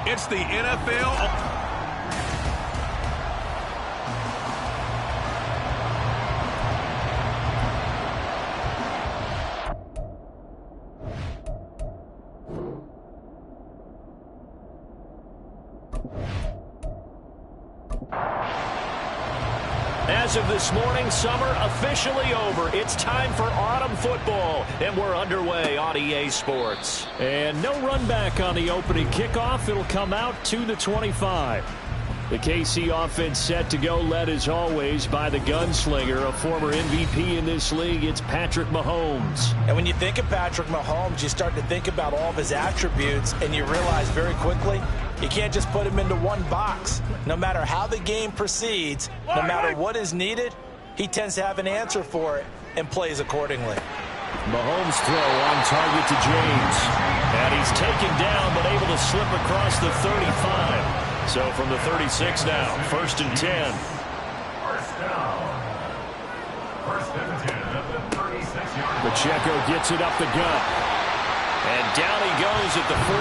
It's the NFL. As of this morning, summer officially over. It's time for autumn football, and we're underway on EA Sports. And no run back on the opening kickoff. It'll come out to the 25. The KC offense set to go, led as always by the gunslinger, a former MVP in this league. It's Patrick Mahomes. And when you think of Patrick Mahomes, you start to think about all of his attributes, and you realize very quickly you can't just put him into one box. No matter how the game proceeds, no matter what is needed, he tends to have an answer for it and plays accordingly. Mahomes' throw on target to James. And he's taken down but able to slip across the 35. So from the 36 now, 1st and 10. First down. 1st and 10 at the 36-yard line. Pacheco gets it up the gut. And down he goes at the 45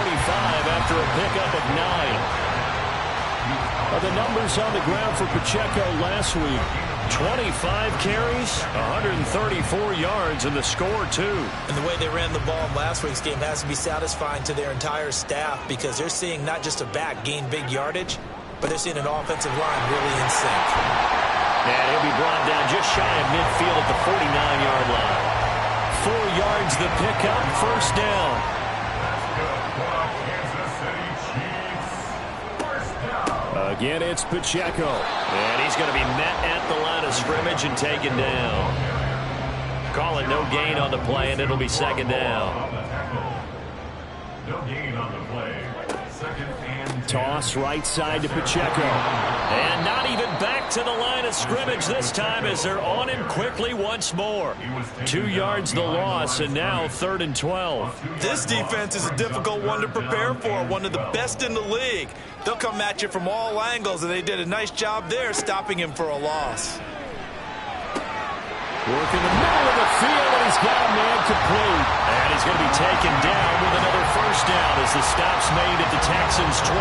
after a pickup of 9. The numbers on the ground for Pacheco last week. 25 carries, 134 yards, and the score, too. And the way they ran the ball in last week's game has to be satisfying to their entire staff because they're seeing not just a back gain big yardage, but they're seeing an offensive line really in sync. And he'll be brought down just shy of midfield at the 49-yard line. 4 yards the pickup, 1st down. Again, it's Pacheco. And he's going to be met at the line of scrimmage and taken down. Call it no gain on the play, and it'll be 2nd down. No gain on the play. 2nd and 10. Toss right side to Pacheco. And not even back to the line of scrimmage this time as they're on him quickly once more. 2 yards the loss, and now 3rd and 12. This defense is a difficult one to prepare for, one of the best in the league. They'll come at you from all angles, and they did a nice job there stopping him for a loss. Work in the middle of the field, and he's got a man complete. And he's going to be taken down with another 1st down as the stop's made at the Texans' 28.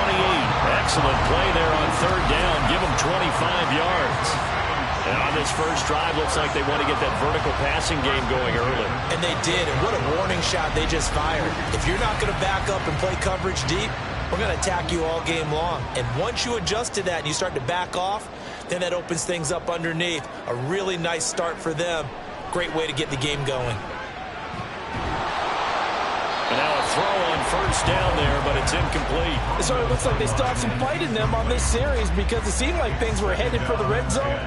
Excellent play there on 3rd down. Give them 25 yards. And on this first drive, looks like they want to get that vertical passing game going early. And they did, and what a warning shot they just fired. If you're not going to back up and play coverage deep, we're going to attack you all game long. And once you adjust to that and you start to back off, then that opens things up underneath. A really nice start for them. Great way to get the game going. And now a throw on 1st down there, but it's incomplete. So it looks like they still have some fight in them on this series because it seemed like things were headed for the red zone.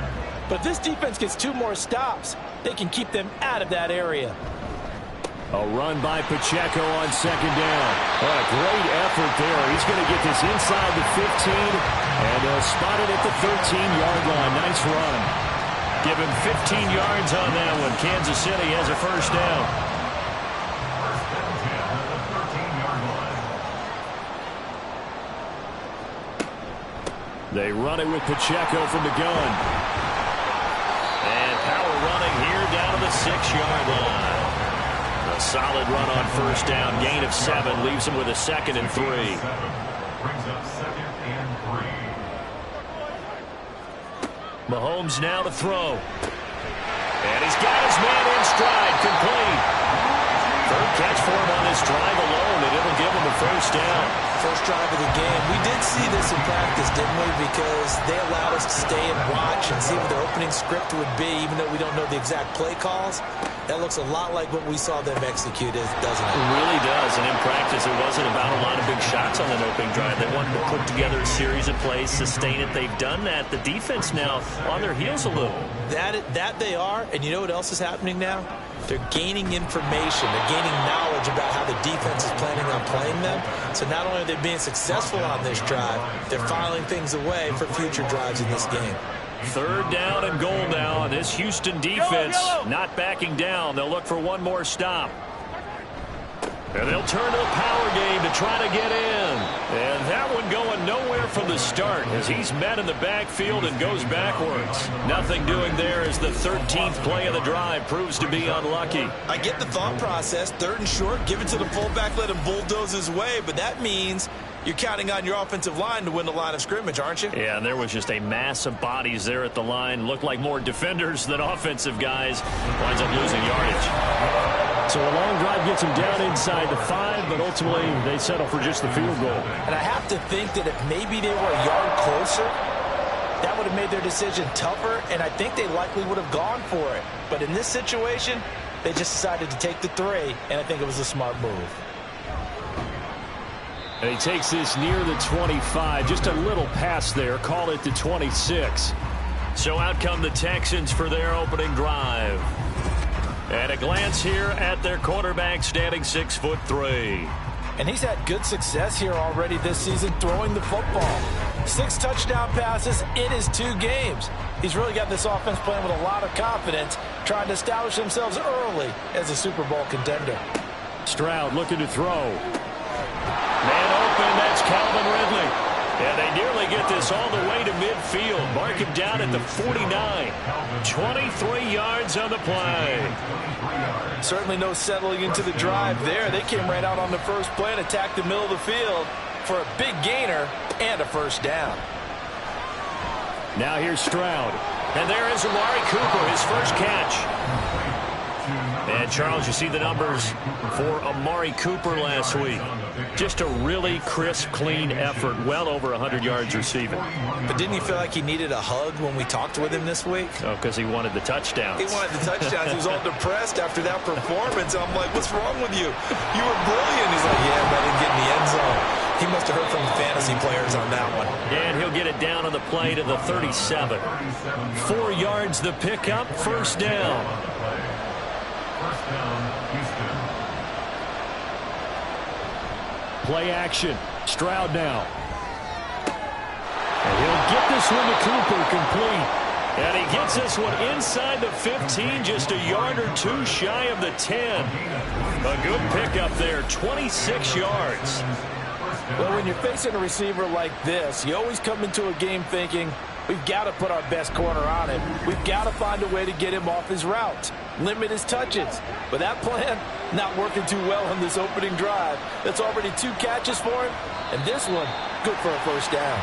But if this defense gets 2 more stops, they can keep them out of that area. A run by Pacheco on 2nd down. What a great effort there. He's going to get this inside the 15, and they'll spot it at the 13-yard line. Nice run. Give him 15 yards on that one. Kansas City has a 1st down. 1st and 10 at the 13-yard line. They run it with Pacheco from the gun. And power running here down to the 6-yard line. A solid run on 1st down. Gain of 7 leaves him with a 2nd and 3. Brings up 2nd and 3. Mahomes now to throw. And he's got his man in stride. Complete. 3rd catch for him on this drive alone, and it'll give him a 1st down. First drive of the game. We did see this in practice, didn't we? Because they allowed us to stay and watch and see what their opening script would be, even though we don't know the exact play calls. That looks a lot like what we saw them execute, doesn't it? It really does, and in practice it wasn't about a lot of big shots on that opening drive. They wanted to put together a series of plays, sustain it. They've done that. The defense now on their heels a little. That they are, and you know what else is happening now? They're gaining information. They're gaining knowledge about how the defense is planning on playing them. So not only are they being successful on this drive, they're filing things away for future drives in this game. 3rd down and goal now, and this Houston defense not backing down. They'll look for one more stop. And they'll turn to the power game to try to get in. And that one going nowhere from the start as he's met in the backfield and goes backwards. Nothing doing there as the 13th play of the drive proves to be unlucky. I get the thought process. 3rd and short, give it to the fullback, let him bulldoze his way. But that means you're counting on your offensive line to win the line of scrimmage, aren't you? Yeah, and there was just a mass of bodies there at the line. Looked like more defenders than offensive guys. Winds up losing yardage. So a long drive gets them down inside the 5, but ultimately they settle for just the field goal. And I have to think that if maybe they were a yard closer, that would have made their decision tougher, and I think they likely would have gone for it. But in this situation, they just decided to take the 3, and I think it was a smart move. And he takes this near the 25, just a little past there, call it the 26. So out come the Texans for their opening drive. And a glance here at their quarterback, standing 6'3". And he's had good success here already this season throwing the football. 6 touchdown passes in his 2 games. He's really got this offense playing with a lot of confidence, trying to establish themselves early as a Super Bowl contender. Stroud looking to throw. Man open, that's Calvin Ridley. And they nearly get this all the way to midfield. Mark him down at the 49. 23 yards on the play. Certainly no settling into the drive there. They came right out on the first play and attacked the middle of the field for a big gainer and a first down. Now here's Stroud. And there is Amari Cooper, his first catch. And, Charles, you see the numbers for Amari Cooper last week. Just a really crisp, clean effort, well over 100 yards receiving. But didn't you feel like he needed a hug when we talked with him this week? Oh, because he wanted the touchdowns. He wanted the touchdowns. He was all depressed after that performance. I'm like, what's wrong with you? You were brilliant. He's like, yeah, but I didn't get in the end zone. He must have heard from the fantasy players on that one. And he'll get it down on the play to the 37. 4 yards the pickup, first down. First down, Houston. Play action. Stroud now. And he'll get this one to Cooper, complete. And he gets this one inside the 15, just a yard or 2 shy of the 10. A good pickup there, 26 yards. Well, when you're facing a receiver like this, you always come into a game thinking, we've got to put our best corner on him. We've got to find a way to get him off his route, limit his touches. But that plan, not working too well on this opening drive. That's already 2 catches for him, and this one, good for a first down.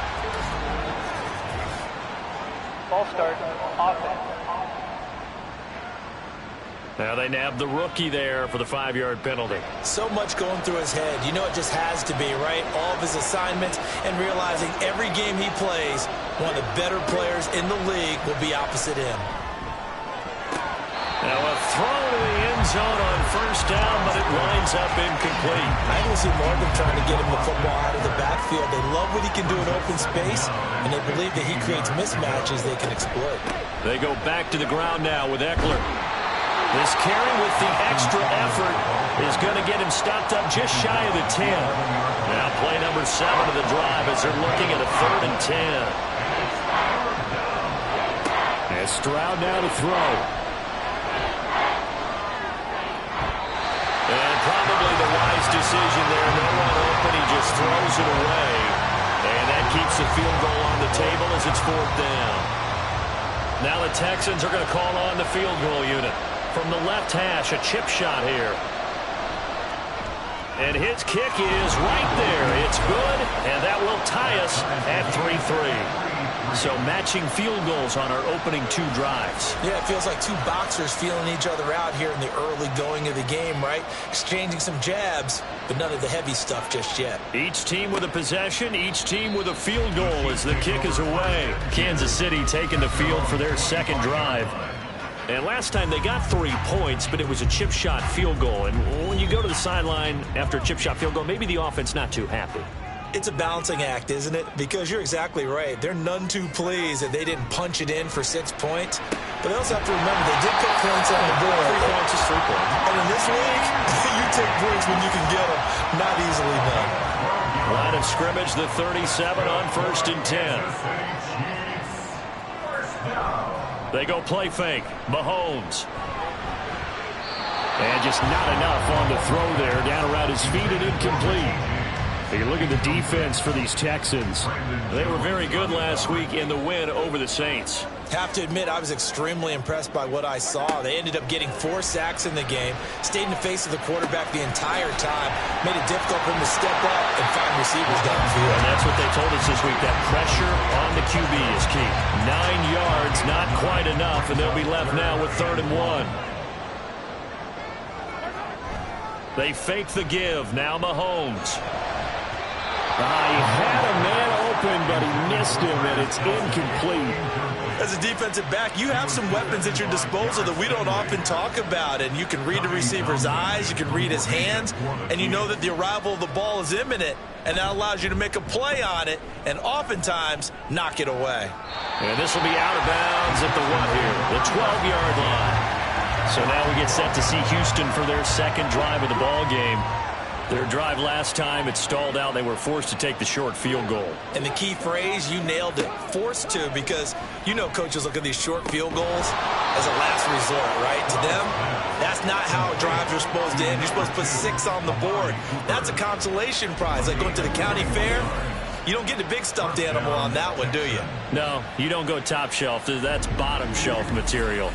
Ball start, offense. Now they nab the rookie there for the 5-yard penalty. So much going through his head. You know it just has to be, right? All of his assignments and realizing every game he plays, one of the better players in the league will be opposite him. Now a throw to the end zone on first down, but it winds up incomplete. I can see more of them trying to get him the football out of the backfield. They love what he can do in open space, and they believe that he creates mismatches they can exploit. They go back to the ground now with Eckler. This carry with the extra effort is going to get him stopped up just shy of the 10. Now play number 7 of the drive as they're looking at a 3rd and 10. And Stroud now to throw. And probably the wise decision there. No one open. He just throws it away. And that keeps the field goal on the table as it's 4th down. Now the Texans are going to call on the field goal unit. From the left hash, a chip shot here. And his kick is right there. It's good, and that will tie us at 3-3. So matching field goals on our opening 2 drives. Yeah, it feels like 2 boxers feeling each other out here in the early going of the game, right? Exchanging some jabs, but none of the heavy stuff just yet. Each team with a possession, each team with a field goal as the kick is away. Kansas City taking the field for their 2nd drive. And last time they got 3 points, but it was a chip shot field goal. And when you go to the sideline after a chip shot field goal, maybe the offense not too happy. It's a balancing act, isn't it? Because you're exactly right. They're none too pleased that they didn't punch it in for 6 points. But they also have to remember they did put points on the board. 3 points is 3 points. And in this league, you take points when you can get them. Not easily done. Line of scrimmage, the 37 on 1st and 10. They go play fake. Mahomes. And just not enough on the throw there. Down around his feet and incomplete. You look at the defense for these Texans. They were very good last week in the win over the Saints. Have to admit, I was extremely impressed by what I saw. They ended up getting 4 sacks in the game, stayed in the face of the quarterback the entire time, made it difficult for him to step up and find receivers downfield. And that's what they told us this week, that pressure on the QB is key. 9 yards, not quite enough, and they'll be left now with 3rd and 1. They fake the give. Now Mahomes. He had a man open, but he missed him, and it's incomplete. As a defensive back, you have some weapons at your disposal that we don't often talk about, and you can read the receiver's eyes, you can read his hands, and you know that the arrival of the ball is imminent, and that allows you to make a play on it and oftentimes knock it away. And this will be out of bounds at the what here? The 12-yard line. So now we get set to see Houston for their second drive of the ball game. Their drive last time, it stalled out. They were forced to take the short field goal. And the key phrase, you nailed it, forced to, because you know coaches look at these short field goals as a last resort, right? To them, that's not how drives are supposed to end. You're supposed to put 6 on the board. That's a consolation prize. Like going to the county fair, you don't get the big stuffed animal on that one, do you? No, you don't go top shelf. That's bottom shelf material.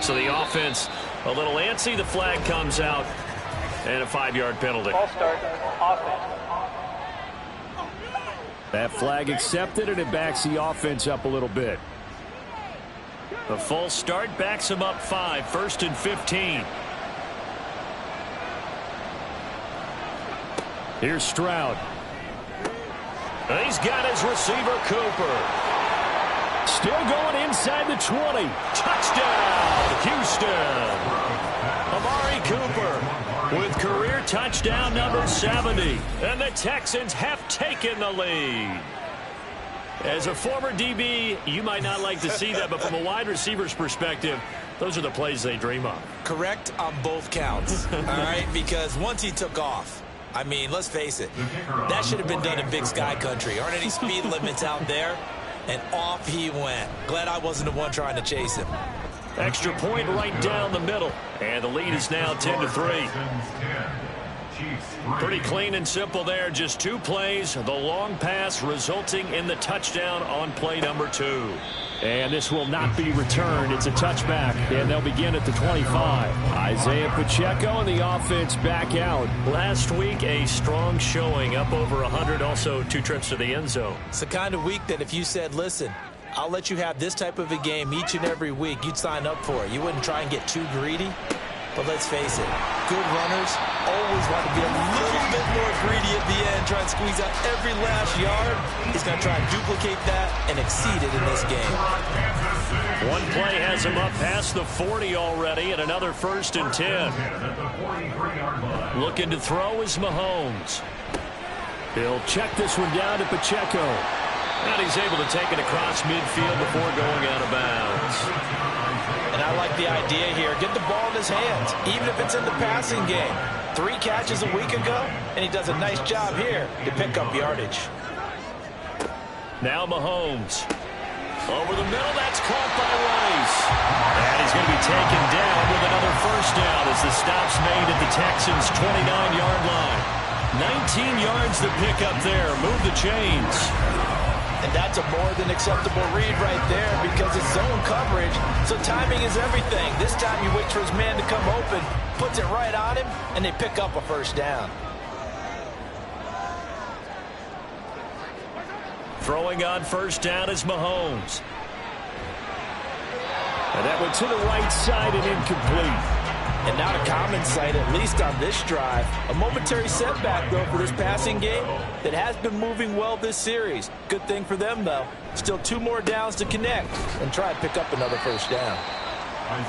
So the offense a little antsy. The flag comes out, and a 5-yard penalty. False start, offense. That flag accepted, and it backs the offense up a little bit. The false start backs him up 5, 1st and 15. Here's Stroud. And he's got his receiver, Cooper. Still going inside the 20. Touchdown, Houston. Amari Cooper with career touchdown number 70. And the Texans have taken the lead. As a former DB, you might not like to see that, but from a wide receiver's perspective, those are the plays they dream of. Correct on both counts, all right? Because once he took off, I mean, let's face it, that should have been done in Big Sky Country. Aren't any speed limits out there? And off he went. Glad I wasn't the one trying to chase him. Extra point right down the middle. And the lead is now 10-3. Pretty clean and simple there. Just 2 plays. The long pass resulting in the touchdown on play number 2. And this will not be returned. It's a touchback, and they'll begin at the 25. Isaiah Pacheco and the offense back out. Last week, a strong showing, up over 100, also 2 trips to the end zone. It's the kind of week that if you said, listen, I'll let you have this type of a game each and every week, you'd sign up for it. You wouldn't try and get too greedy. But let's face it, good runners always want to be a little bit more greedy at the end, try and squeeze out every last yard. He's going to try and duplicate that and exceed it in this game. One play has him up past the 40 already, and another 1st and 10. Looking to throw is Mahomes. He'll check this one down to Pacheco. And he's able to take it across midfield before going out of bounds. And I like the idea here. Get the ball in his hands, even if it's in the passing game. 3 catches a week ago, and he does a nice job here to pick up yardage. Now Mahomes. Over the middle, that's caught by Rice. And he's going to be taken down with another 1st down as the stop's made at the Texans' 29-yard line. 19 yards to pick up there. Move the chains. And that's a more than acceptable read right there because it's zone coverage, so timing is everything. This time he waits for his man to come open, puts it right on him, and they pick up a 1st down. Throwing on 1st down is Mahomes. And that went to the right side and incomplete. And not a common sight, at least on this drive. A momentary setback, though, for this passing game that has been moving well this series. Good thing for them, though. Still 2 more downs to connect and try and pick up another 1st down.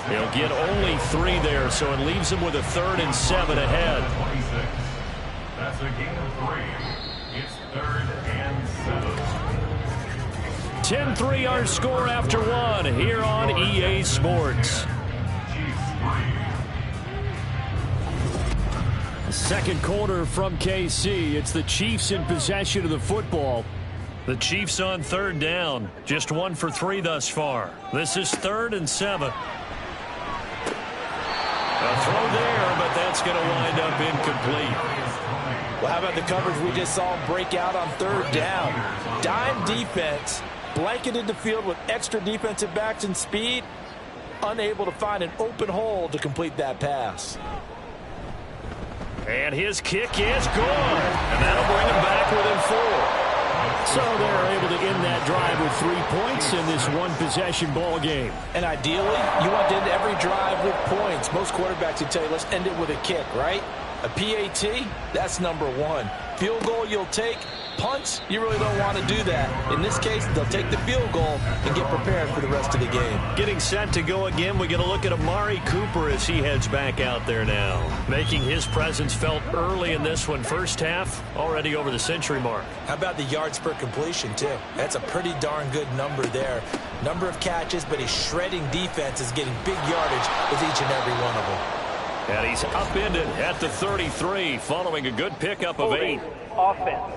They'll get only 3 there, so it leaves them with a 3rd and 7 ahead. That's a gain of 3. It's 3rd and 7. 10-3 our score after 1 here on EA Sports. Second quarter from KC. It's the Chiefs in possession of the football. The Chiefs on 3rd down. Just 1 for 3 thus far. This is 3rd and 7. A throw there, but that's going to wind up incomplete. Well, how about the coverage we just saw him break out on third down? Dime defense, blanketed the field with extra defensive backs and speed, unable to find an open hole to complete that pass. And his kick is good. And that'll bring him back within 4. So they're able to end that drive with 3 points in this one-possession ball game. And ideally, you want to end every drive with points. Most quarterbacks would tell you, let's end it with a kick, right? A PAT, that's number 1. Field goal you'll take. Punts, you really don't want to do that. In this case, they'll take the field goal and get prepared for the rest of the game. Getting set to go again, we get a look at Amari Cooper as he heads back out there now. Making his presence felt early in this one. First half, already over the century mark. How about the yards per completion, too? That's a pretty darn good number there. Number of catches, but he's shredding defenses, getting big yardage with each and every one of them. And he's upended at the 33 following a good pickup of 8. Offense.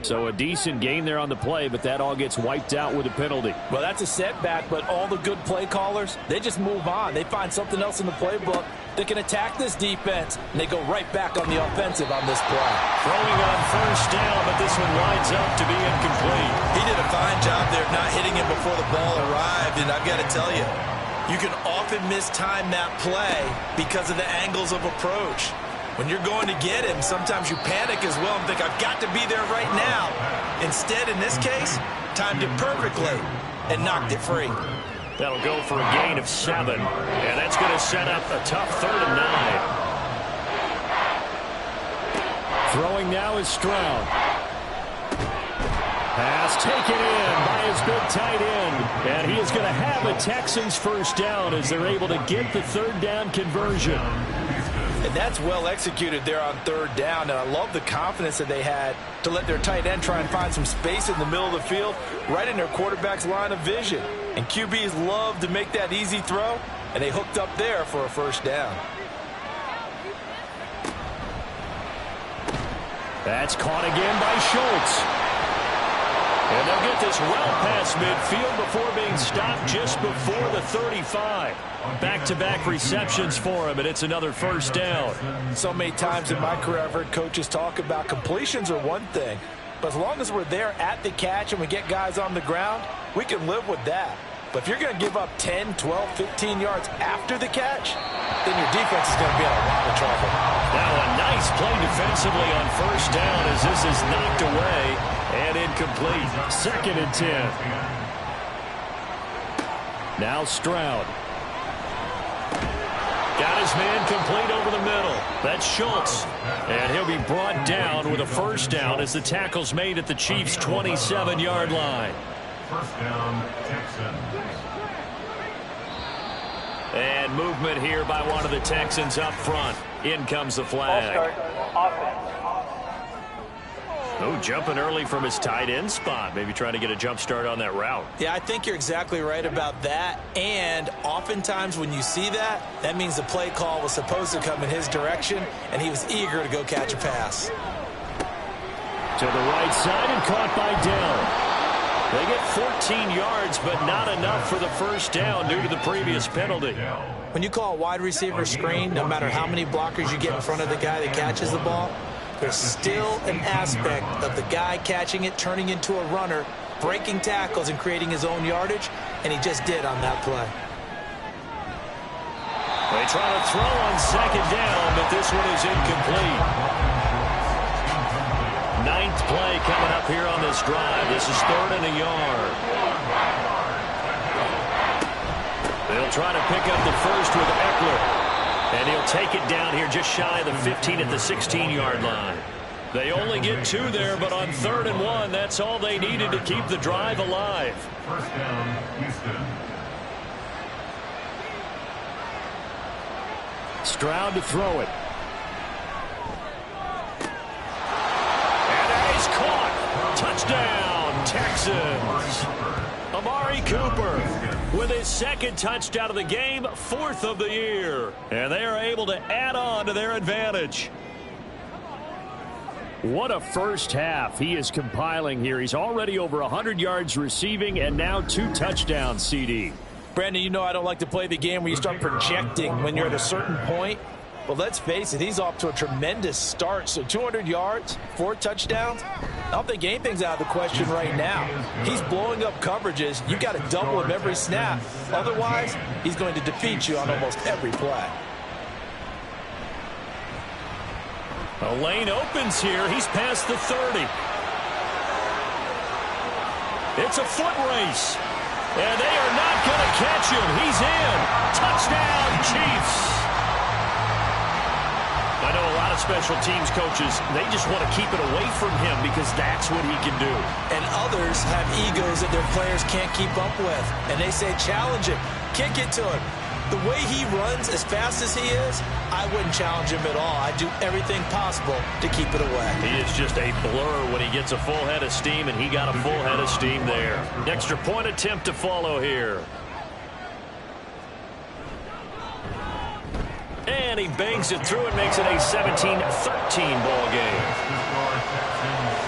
So a decent gain there on the play, but that all gets wiped out with a penalty. Well, that's a setback, but all the good play callers, they just move on. They find something else in the playbook that can attack this defense, and they go right back on the offensive on this play. Throwing on first down, but this one winds up to be incomplete. He did a fine job there not hitting him before the ball arrived, and I've got to tell you, you can often mistime that play because of the angles of approach. When you're going to get him, sometimes you panic as well and think, I've got to be there right now. Instead, in this case, timed it perfectly and knocked it free. That'll go for a gain of 7, and that's going to set up a tough 3rd and 9. Throwing now is Stroud. Pass taken in by his big tight end. And he is going to have a Texans first down as they're able to get the 3rd down conversion. And that's well executed there on 3rd down. And I love the confidence that they had to let their tight end try and find some space in the middle of the field, right in their quarterback's line of vision. And QBs love to make that easy throw, and they hooked up there for a first down. That's caught again by Schultz. And they'll get this well past midfield before being stopped just before the 35. Back-to-back receptions for him, and it's another first down. So many times in my career I've heard coaches talk about completions are one thing, but as long as we're there at the catch and we get guys on the ground, we can live with that. But if you're going to give up 10, 12, 15 yards after the catch, then your defense is going to be in a lot of trouble. Now a nice play defensively on first down as this is knocked away and incomplete. 2nd and 10. Now Stroud. Got his man complete over the middle. That's Schultz. And he'll be brought down with a first down as the tackle's made at the Chiefs' 27-yard line. First down, Texans. And movement here by one of the Texans up front. In comes the flag. Ball start. Offense. Oh, jumping early from his tight end spot. Maybe trying to get a jump start on that route. Yeah, I think you're exactly right about that. And oftentimes when you see that, that means the play call was supposed to come in his direction, and he was eager to go catch a pass. To the right side and caught by Dell. They get 14 yards, but not enough for the first down due to the previous penalty. When you call a wide receiver screen, no matter how many blockers you get in front of the guy that catches the ball, there's still an aspect of the guy catching it, turning into a runner, breaking tackles and creating his own yardage, and he just did on that play. They try to throw on 2nd down, but this one is incomplete. 9th play coming up here on this drive. This is 3rd and a yard. They'll try to pick up the first with Eckler. And he'll take it down here just shy of the 15 at the 16-yard line. They only get 2 there, but on 3rd and 1, that's all they needed to keep the drive alive. First down, Houston. Stroud to throw it. And he's caught. Touchdown, Texans. Amari Cooper with his 2nd touchdown of the game, 4th of the year. And they are able to add on to their advantage. What a first half he is compiling here. He's already over 100 yards receiving and now 2 touchdowns, CD. Brandon, you know I don't like to play the game where you start projecting when you're at a certain point. But let's face it, he's off to a tremendous start. So 200 yards, 4 touchdowns. I don't think anything's out of the question right now. He's blowing up coverages. You've got to double him every snap. Otherwise, he's going to defeat you on almost every play. A lane opens here. He's past the 30. It's a foot race. And they are not going to catch him. He's in. Touchdown, Chiefs. I know a lot of special teams coaches, they just want to keep it away from him because that's what he can do. And others have egos that their players can't keep up with. And they say, challenge him, kick it to him. The way he runs as fast as he is, I wouldn't challenge him at all. I'd do everything possible to keep it away. He is just a blur when he gets a full head of steam, and he got a full head of steam there. Extra point attempt to follow here. And he bangs it through and makes it a 17-13 ball game.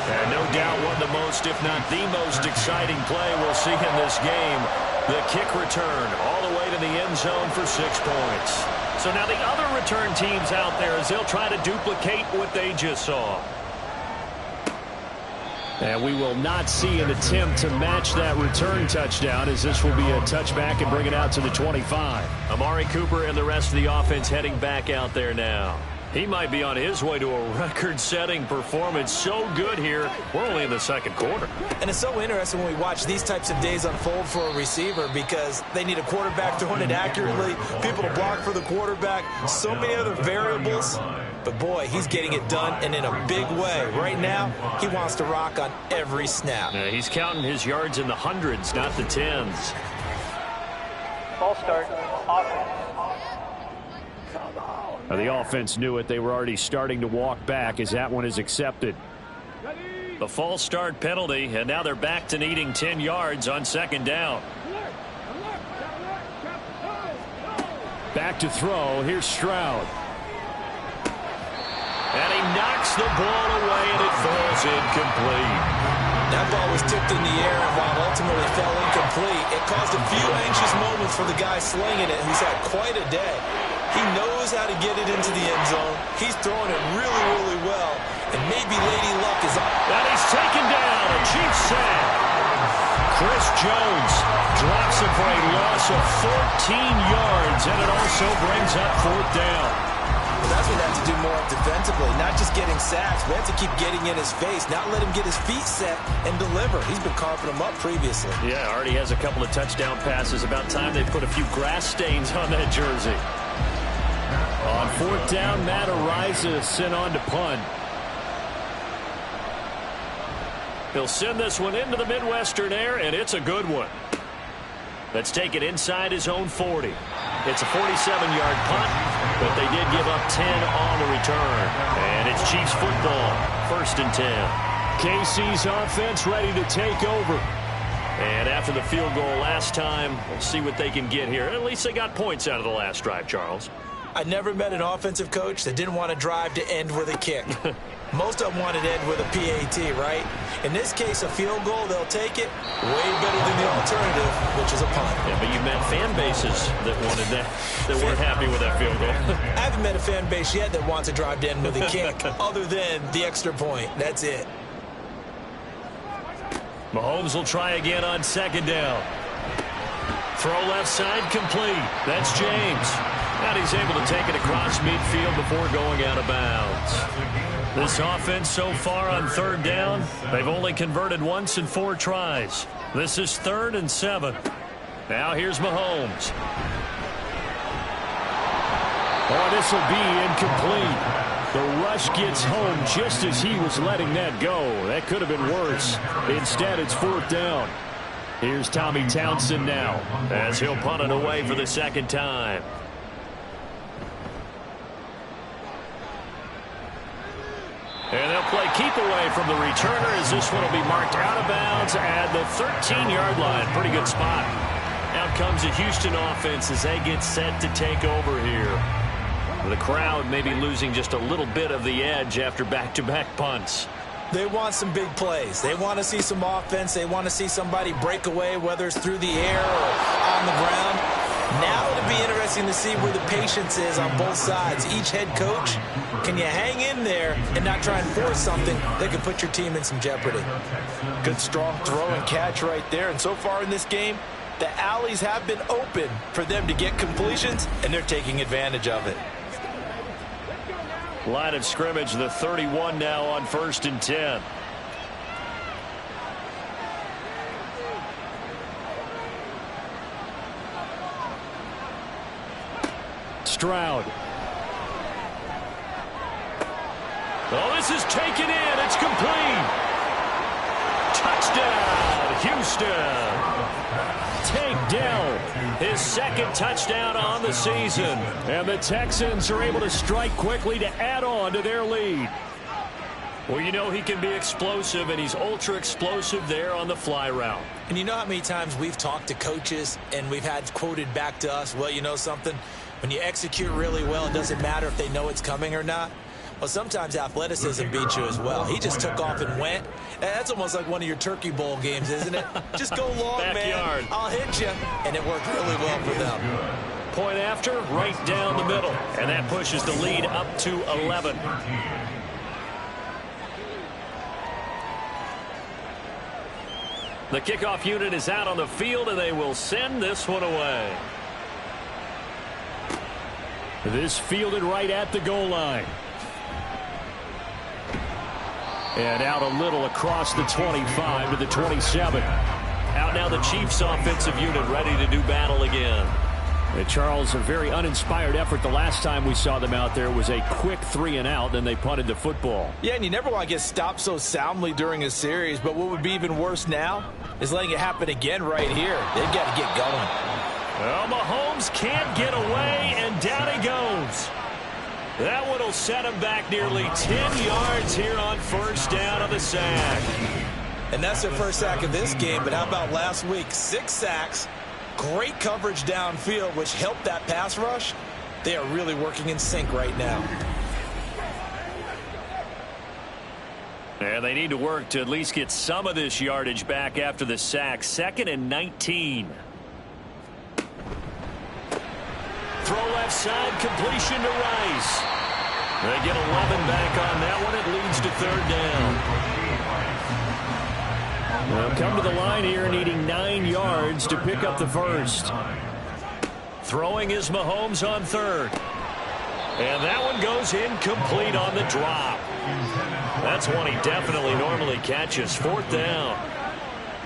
And no doubt one of the most, if not the most exciting play we'll see in this game. The kick return all the way to the end zone for 6 points. So now the other return teams out there as they'll try to duplicate what they just saw. And we will not see an attempt to match that return touchdown, as this will be a touchback and bring it out to the 25. Amari Cooper and the rest of the offense heading back out there now. He might be on his way to a record-setting performance. So good here. We're only in the second quarter. And it's so interesting when we watch these types of days unfold for a receiver because they need a quarterback throwing it accurately, people to block for the quarterback, so many other variables. But, boy, he's getting it done, and in a big way. Right now, he wants to rock on every snap. Yeah, he's counting his yards in the hundreds, not the tens. Ball start. Offense. The offense knew it. They were already starting to walk back as that one is accepted. The false start penalty, and now they're back to needing 10 yards on second down. Back to throw. Here's Stroud. And he knocks the ball away, and it falls incomplete. That ball was tipped in the air, and while ultimately fell incomplete, it caused a few anxious moments for the guy slinging it, who's had quite a day. He knows how to get it into the end zone. He's throwing it really, really well, and maybe Lady Luck is up. And he's taken down, a Chiefs sack. Chris Jones drops him for a loss of 14 yards, and it also brings up fourth down. Well, that's what they have to do more of defensively, not just getting sacks, but have to keep getting in his face, not let him get his feet set and deliver. He's been carving them up previously. Yeah, already has a couple of touchdown passes. About time they put a few grass stains on that jersey. On fourth down, Matt Ariza sent on to punt. He'll send this one into the Midwestern air, and it's a good one. Let's take it inside his own 40. It's a 47-yard punt, but they did give up 10 on the return. And it's Chiefs football, 1st and 10. KC's offense ready to take over. And after the field goal last time, we'll see what they can get here. At least they got points out of the last drive, Charles. I never met an offensive coach that didn't want to drive to end with a kick. Most of them wanted to end with a PAT, right? In this case, a field goal, they'll take it way better than the alternative, which is a punt. Yeah, but you met fan bases that wanted that, that weren't happy with that field goal. I haven't met a fan base yet that wants to drive to end with a kick, other than the extra point. That's it. Mahomes will try again on second down. Throw left side complete. That's James. And he's able to take it across midfield before going out of bounds. This offense so far on third down, they've only converted once in 4 tries. This is 3rd and 7. Now here's Mahomes. Oh, this will be incomplete. The rush gets home just as he was letting that go. That could have been worse. Instead, it's 4th down. Here's Tommy Townsend now, as he'll punt it away for the 2nd time. And they'll play keep away from the returner as this one will be marked out of bounds at the 13-yard line. Pretty good spot. Out comes the Houston offense as they get set to take over here. The crowd may be losing just a little bit of the edge after back-to-back punts. They want some big plays. They want to see some offense. They want to see somebody break away, whether it's through the air or on the ground. Now it'll be interesting to see where the patience is on both sides. Each head coach, can you hang in there and not try and force something that could put your team in some jeopardy? Good strong throw and catch right there. And so far in this game, the alleys have been open for them to get completions, and they're taking advantage of it. Line of scrimmage, the 31 now on 1st and 10. Stroud. Oh, this is taken in. It's complete. Touchdown, Houston. Take Dell. His second touchdown on the season. And the Texans are able to strike quickly to add on to their lead. Well, you know he can be explosive, and he's ultra explosive there on the fly route. And you know how many times we've talked to coaches and we've had quoted back to us, well, you know something? When you execute really well, it doesn't matter if they know it's coming or not. Well, sometimes athleticism beats you as well. He just took off and went. That's almost like one of your Turkey Bowl games, isn't it? Just go long, Backyard. man. I'll hit you. And it worked really well for them. Point after, right down the middle. And that pushes the lead up to 11. The kickoff unit is out on the field, and they will send this one away. This fielded right at the goal line. And out a little across the 25 to the 27. Out now the Chiefs offensive unit ready to do battle again. And Charles, a very uninspired effort. The last time we saw them out there was a quick 3-and-out, then they punted the football. Yeah, and you never want to get stopped so soundly during a series, but what would be even worse now is letting it happen again right here. They've got to get going. Well, Mahomes can't get away, and down he goes. That one will set him back nearly 10 yards here on 1st down on the sack. And that's their first sack of this game, but how about last week? 6 sacks, great coverage downfield, which helped that pass rush. They are really working in sync right now. And they need to work to at least get some of this yardage back after the sack. 2nd and 19. Throw left side, completion to Rice. They get 11 back on that one. It leads to 3rd down. Well, come to the line here needing 9 yards to pick up the first. Throwing is Mahomes on 3rd. And that one goes incomplete on the drop. That's one he definitely normally catches. 4th down.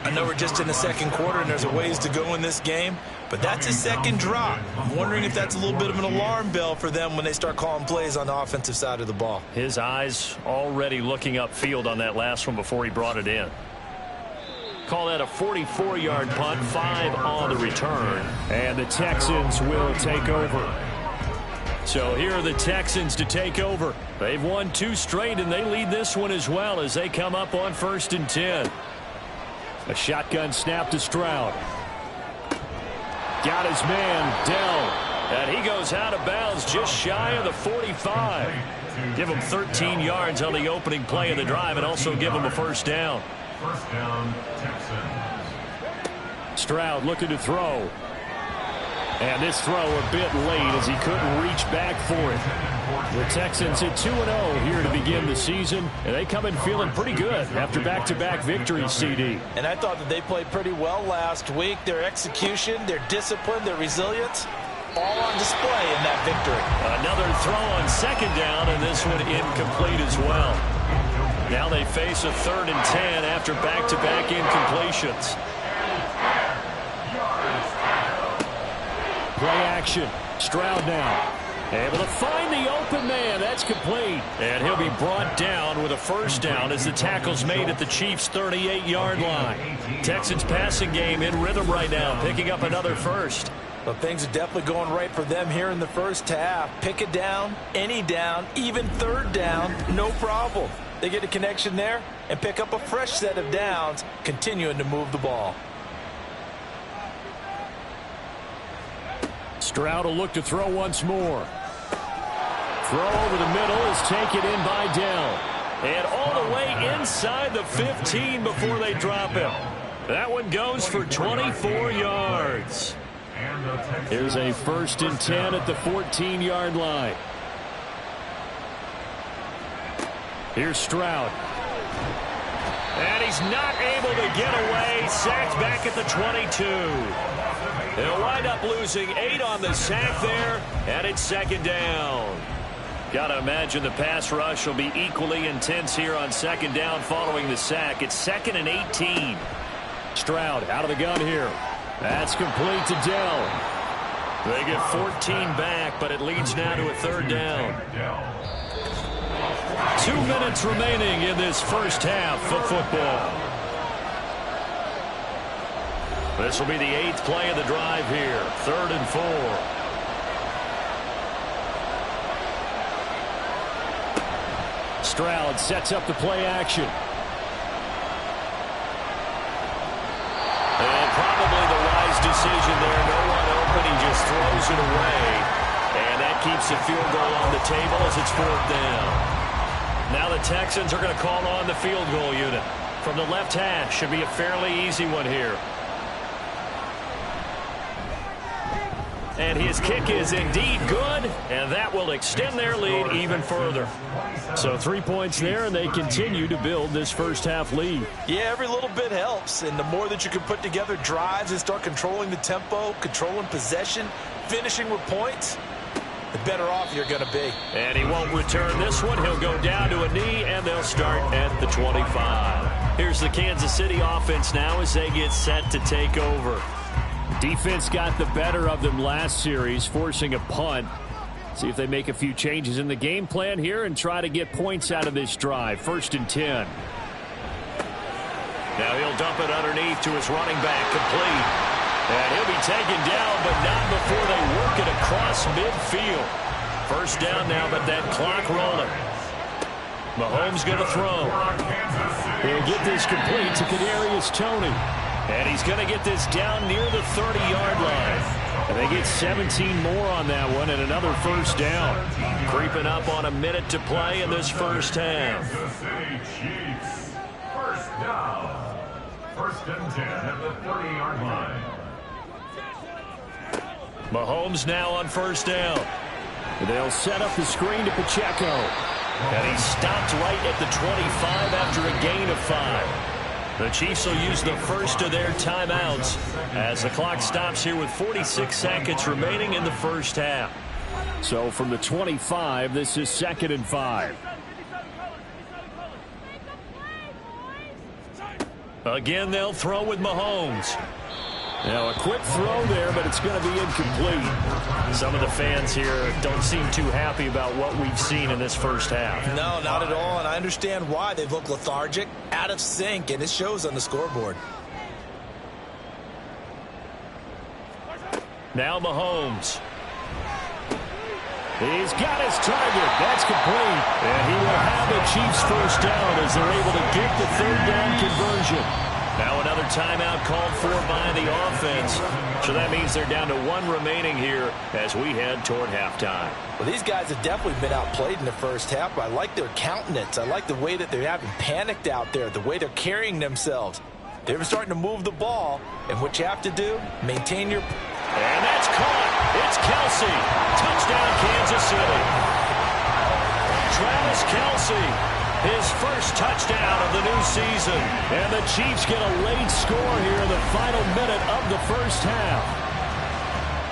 I know we're just in the second quarter and there's a ways to go in this game, but that's his second drop. I'm wondering if that's a little bit of an alarm bell for them when they start calling plays on the offensive side of the ball. His eyes already looking upfield on that last one before he brought it in. Call that a 44-yard punt, 5 on the return. And the Texans will take over. So here are the Texans to take over. They've won 2 straight, and they lead this one as well as they come up on 1st and 10. A shotgun snap to Stroud. Got his man, Dell. And he goes out of bounds just shy of the 45. Give him 13 yards on the opening play of the drive and also give him a 1st down. 1st down, Texans. Stroud looking to throw. And this throw a bit late as he couldn't reach back for it. The Texans hit 2-0 here to begin the season, and they come in feeling pretty good after back-to-back victories, CD. And I thought that they played pretty well last week. Their execution, their discipline, their resilience, all on display in that victory. Another throw on 2nd down, and this one incomplete as well. Now they face a 3rd and 10 after back-to-back incompletions. Play action. Stroud now. Able to find the open man. That's complete. And he'll be brought down with a 1st down as the tackle's made at the Chiefs' 38-yard line. Texans passing game in rhythm right now, picking up another 1st. But things are definitely going right for them here in the first half. Pick it down, any down, even 3rd down, no problem. They get a connection there and pick up a fresh set of downs, continuing to move the ball. Stroud will look to throw once more. Throw over the middle is taken in by Dell. And all the way inside the 15 before they drop him. That one goes for 24 yards. Here's a 1st and 10 at the 14-yard line. Here's Stroud. And he's not able to get away. Sacked back at the 22. They'll wind up losing 8 on the sack there, and it's 2nd down. Got to imagine the pass rush will be equally intense here on 2nd down following the sack. It's 2nd and 18. Stroud out of the gun here. That's complete to Dell. They get 14 back, but it leads now to a 3rd down. 2 minutes remaining in this first half of football. This will be the 8th play of the drive here. 3rd and 4. Stroud sets up the play action. And probably the wise decision there. No one open. He just throws it away. And that keeps the field goal on the table as it's 4th down. Now the Texans are going to call on the field goal unit. From the left hash, should be a fairly easy one here. And his kick is indeed good, and that will extend their lead even further. So 3 points there, and they continue to build this first half lead. Yeah, every little bit helps, and the more that you can put together drives and start controlling the tempo, controlling possession, finishing with points, the better off you're going to be. And he won't return this one. He'll go down to a knee, and they'll start at the 25. Here's the Kansas City offense now as they get set to take over. Defense got the better of them last series, forcing a punt. See if they make a few changes in the game plan here and try to get points out of this drive. 1st and 10. Now he'll dump it underneath to his running back, complete. And he'll be taken down, but not before they work it across midfield. 1st down now, but that clock rolling. Mahomes going to throw. He'll get this complete to Kadarius Toney. And he's going to get this down near the 30-yard line. And they get 17 more on that one and another 1st down. Creeping up on a minute to play in this first half. Kansas City Chiefs. 1st down. 1st and 10 at the 30-yard line. Mahomes now on 1st down. They'll set up the screen to Pacheco. And he stopped right at the 25 after a gain of 5. The Chiefs will use the first of their timeouts as the clock stops here with 46 seconds remaining in the first half. So from the 25, this is 2nd and 5. Again, they'll throw with Mahomes. Now a quick throw there, but it's going to be incomplete. Some of the fans here don't seem too happy about what we've seen in this first half. No, not at all, and I understand why. They look lethargic, out of sync, and it shows on the scoreboard. Now Mahomes. He's got his target. That's complete. And he will have the Chiefs 1st down as they're able to get the 3rd down conversion. Now another timeout called for by the offense. So that means they're down to 1 remaining here as we head toward halftime. Well, these guys have definitely been outplayed in the first half, but I like their countenance. I like the way that they're having panicked out there, the way they're carrying themselves. They're starting to move the ball, and what you have to do, maintain your... And that's caught. It's Kelsey. Touchdown, Kansas City. Travis Kelsey. His first touchdown of the new season. And the Chiefs get a late score here in the final minute of the first half.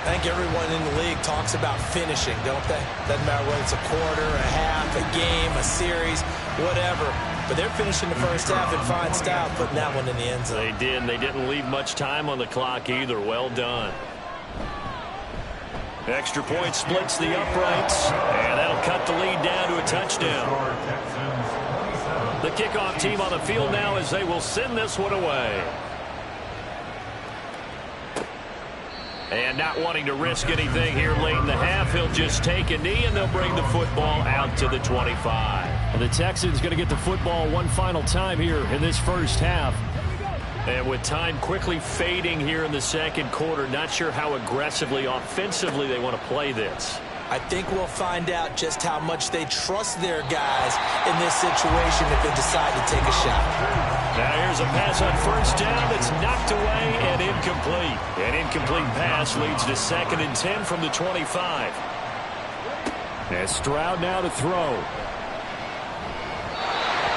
I think everyone in the league talks about finishing, don't they? Doesn't matter whether it's a quarter, a half, a game, a series, whatever. But they're finishing the first half in fine style, putting that one in the end zone. They did, and they didn't leave much time on the clock either. Well done. Extra point splits the uprights, and that'll cut the lead down to a touchdown. The kickoff team on the field now as they will send this one away. And not wanting to risk anything here late in the half, he'll just take a knee, and they'll bring the football out to the 25. And the Texans going to get the football one final time here in this first half. And with time quickly fading here in the second quarter, not sure how aggressively, offensively they want to play this. I think we'll find out just how much they trust their guys in this situation if they decide to take a shot. Now here's a pass on first down that's knocked away and incomplete. An incomplete pass leads to 2nd and 10 from the 25. And Stroud now to throw.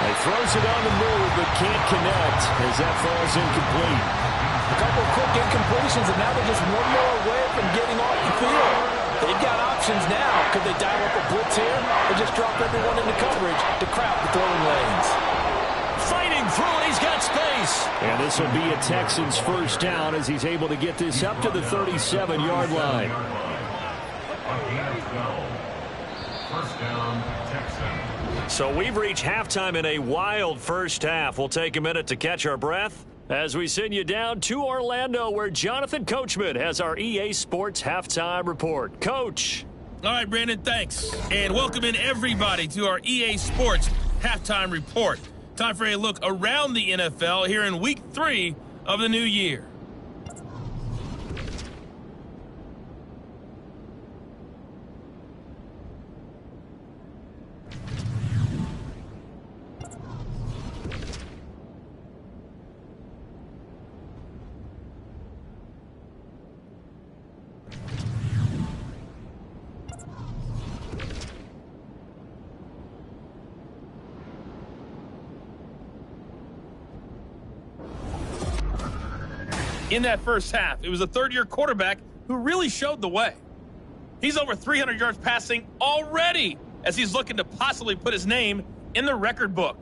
He throws it on the move, but can't connect as that falls incomplete. A couple of quick incompletions, and now they're just one more away from getting off the field. They've got options now. Could they dial up a blitz here or just drop everyone into coverage to crowd the throwing lanes? Fighting through, he's got space. And this will be a Texans first down as he's able to get this up to the 37-yard line. First down, Texans. So we've reached halftime in a wild first half. We'll take a minute to catch our breath as we send you down to Orlando, where Jonathan Coachman has our EA Sports Halftime Report. Coach. All right, Brandon, thanks. And welcome in everybody to our EA Sports Halftime Report. Time for a look around the NFL here in Week 3 of the new year. In that first half, it was a third-year quarterback who really showed the way. He's over 300 yards passing already as he's looking to possibly put his name in the record book.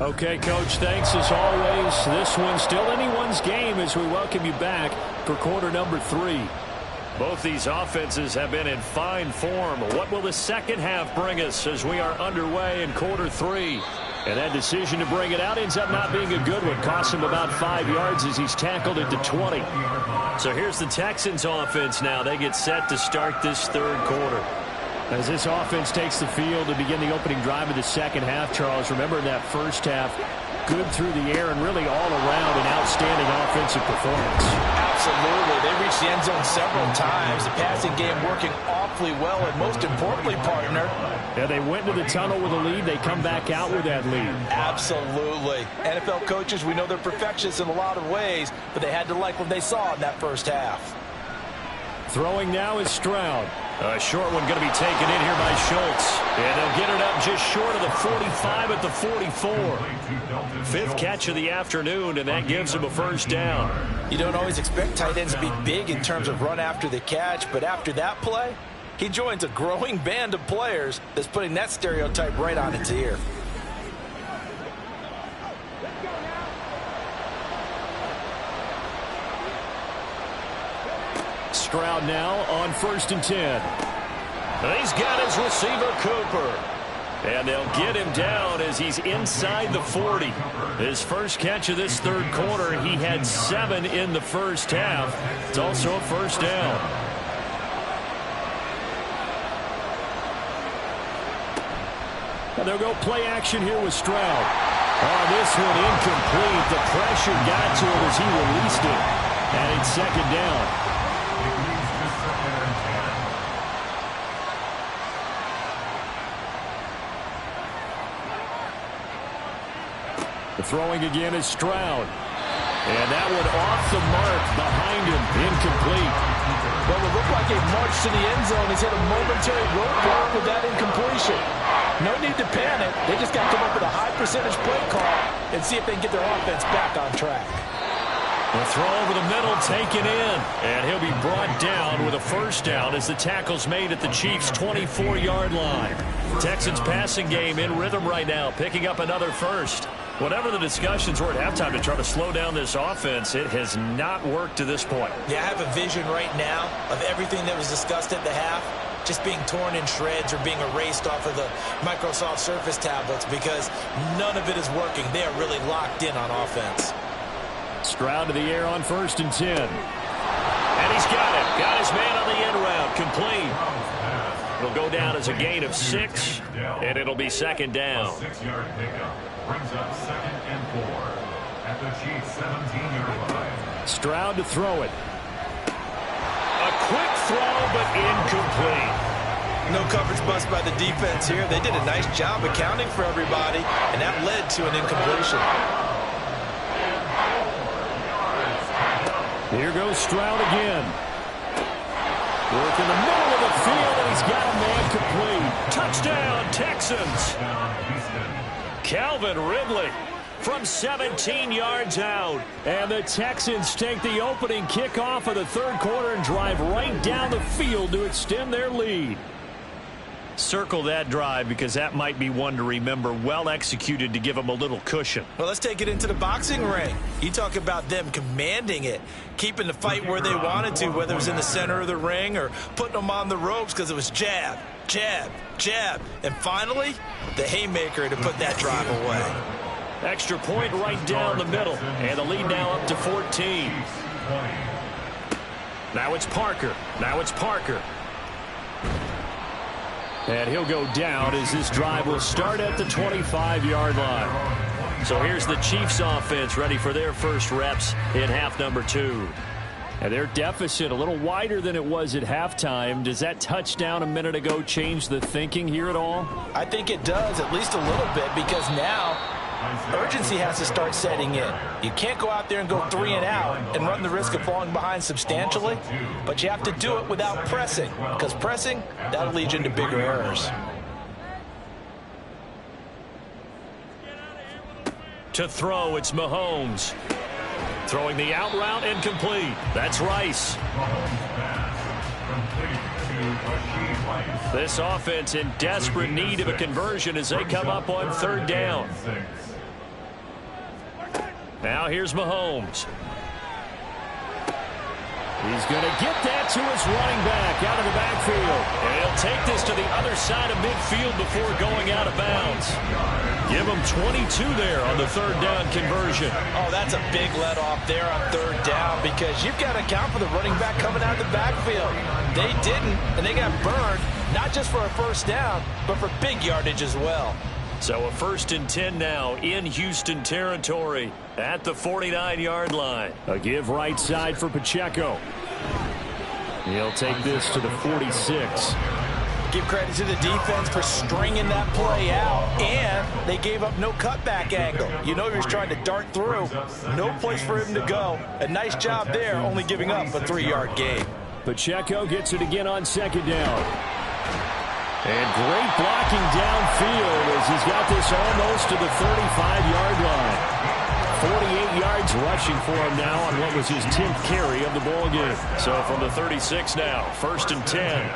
Okay, Coach, thanks as always. This one's still anyone's game as we welcome you back for quarter number 3. Both these offenses have been in fine form. What will the second half bring us as we are underway in quarter 3? And that decision to bring it out ends up not being a good one. Cost him about 5 yards as he's tackled it to 20. So here's the Texans offense now. They get set to start this third quarter. As this offense takes the field to begin the opening drive of the second half, Charles, remember in that first half, good through the air and really all around an outstanding offensive performance. Absolutely. They reached the end zone several times. The passing game working awfully well, and most importantly, partner. Yeah, they went to the tunnel with a lead. They come back out with that lead. Absolutely. NFL coaches, we know they're perfectionists in a lot of ways, but they had to like what they saw in that first half. Throwing now is Stroud. A short one going to be taken in here by Schultz. And they'll get it up just short of the 45 at the 44. 5th catch of the afternoon, and that gives him a first down. You don't always expect tight ends to be big in terms of run after the catch, but after that play, he joins a growing band of players that's putting that stereotype right on its ear. Stroud now on 1st and 10. He's got his receiver, Cooper. And they'll get him down as he's inside the 40. His first catch of this third quarter, he had 7 in the first half. It's also a first down. And they'll go play action here with Stroud. Oh, this one incomplete. The pressure got to him as he released it. And it's second down. Throwing again is Stroud. And that one off the mark behind him, incomplete. Well, it looked like a march to the end zone. He's hit a momentary roadblock with that incompletion. No need to panic. They just got to come up with a high percentage play call and see if they can get their offense back on track. The throw over the middle taken in. And he'll be brought down with a first down as the tackle's made at the Chiefs' 24-yard line. Texans passing game in rhythm right now, picking up another first. Whatever the discussions were at halftime to try to slow down this offense, it has not worked to this point. Yeah, I have a vision right now of everything that was discussed at the half just being torn in shreds or being erased off of the Microsoft Surface tablets because none of it is working. They are really locked in on offense. Stroud to the air on 1st and 10. And he's got it. Got his man on the end route. Complete. It'll go down as a gain of 6, and it'll be second down. 6-yard pickup brings up 2nd and 4 at the Chiefs' 17-yard line. Stroud to throw it. A quick throw, but incomplete. No coverage bust by the defense here. They did a nice job accounting for everybody, and that led to an incompletion. Here goes Stroud again. Work in the middle of the field, and he's got a man complete. Touchdown, Texans. Calvin Ridley from 17 yards out. And the Texans take the opening kickoff of the third quarter and drive right down the field to extend their lead. Circle that drive because that might be one to remember. Well executed to give them a little cushion. Well, let's take it into the boxing ring. You talk about them commanding it, keeping the fight where they wanted to, whether it was in the center of the ring or putting them on the ropes because it was jab, jab, jab. And finally, the haymaker to put that drive away. Extra point right down the middle. And the lead now up to 14. Now it's Parker. Now it's Parker. And he'll go down as this drive will start at the 25-yard line. So here's the Chiefs offense ready for their first reps in half number 2. And their deficit a little wider than it was at halftime. Does that touchdown a minute ago change the thinking here at all? I think it does, at least a little bit, because now urgency has to start setting in. You can't go out there and go 3 and out and run the risk of falling behind substantially, but you have to do it without pressing, because pressing, that'll lead you into bigger errors. To throw, it's Mahomes. Throwing the out route and complete. That's Rice. This offense in desperate need of a conversion as they come up on third down. Now here's Mahomes. He's going to get that to his running back out of the backfield. And he'll take this to the other side of midfield before going out of bounds. Give him 22 there on the third down conversion. Oh, that's a big let off there on third down because you've got to account for the running back coming out of the backfield. They didn't, and they got burned, not just for a first down, but for big yardage as well. So a 1st and 10 now in Houston territory at the 49-yard line. A give right side for Pacheco. He'll take this to the 46. Give credit to the defense for stringing that play out, and they gave up no cutback angle. You know he was trying to dart through. No place for him to go. A nice job there, only giving up a 3-yard gain. Pacheco gets it again on second down. And great blocking downfield as he's got this almost to the 35-yard line. 48 yards rushing for him now on what was his 10th carry of the ball game. So from the 36 now, 1st and 10.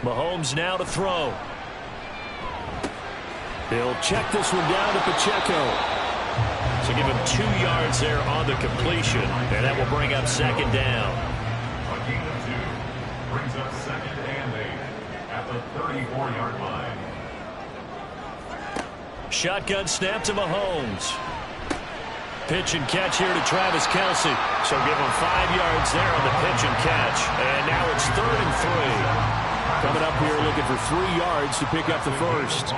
Mahomes now to throw. He'll check this one down to Pacheco. So give him 2 yards there on the completion, and that will bring up second down. Brings up 2nd and 8 at the 34-yard line. Shotgun snap to Mahomes. Pitch and catch here to Travis Kelce. So give him 5 yards there on the pitch and catch. And now it's 3rd and 3. Coming up here looking for 3 yards to pick up the first.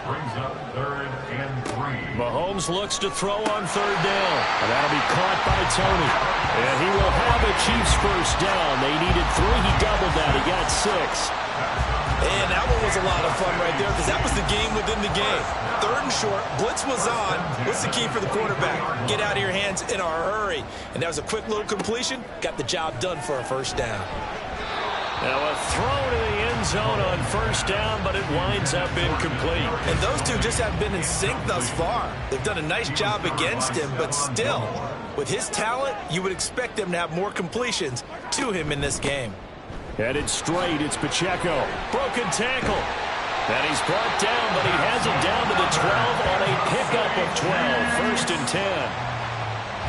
Brings up 3rd and 3. Mahomes looks to throw on 3rd down. And that'll be caught by Tony. And he will have a Chiefs first down. They needed 3. He doubled that. He got 6. And that one was a lot of fun right there because that was the game within the game. 3rd and short. Blitz was on. What's the key for the quarterback? Get out of your hands in a hurry. And that was a quick little completion. Got the job done for a first down. Now a throw to the end zone on 1st down, but it winds up incomplete. And those two just have been in sync thus far. They've done a nice job against him, but still, with his talent, you would expect them to have more completions to him in this game. Headed straight, it's Pacheco. Broken tackle. And he's brought down, but he has it down to the 12 on a pickup of 12. 1st and 10.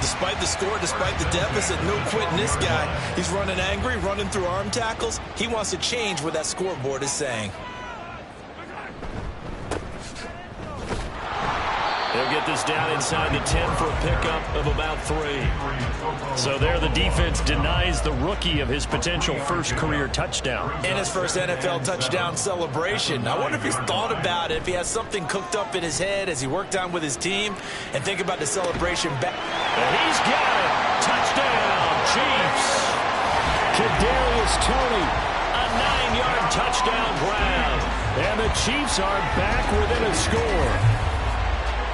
Despite the score, despite the deficit, no quitting this guy. He's running angry, running through arm tackles. He wants to change what that scoreboard is saying. They'll get this down inside the 10 for a pickup of about 3. So there the defense denies the rookie of his potential first career touchdown. And his first NFL touchdown celebration. I wonder if he's thought about it, if he has something cooked up in his head as he worked on with his team, and think about the celebration back. And he's got it. Touchdown, Chiefs. Kadarius Toney. A 9-yard touchdown grab. And the Chiefs are back within a score.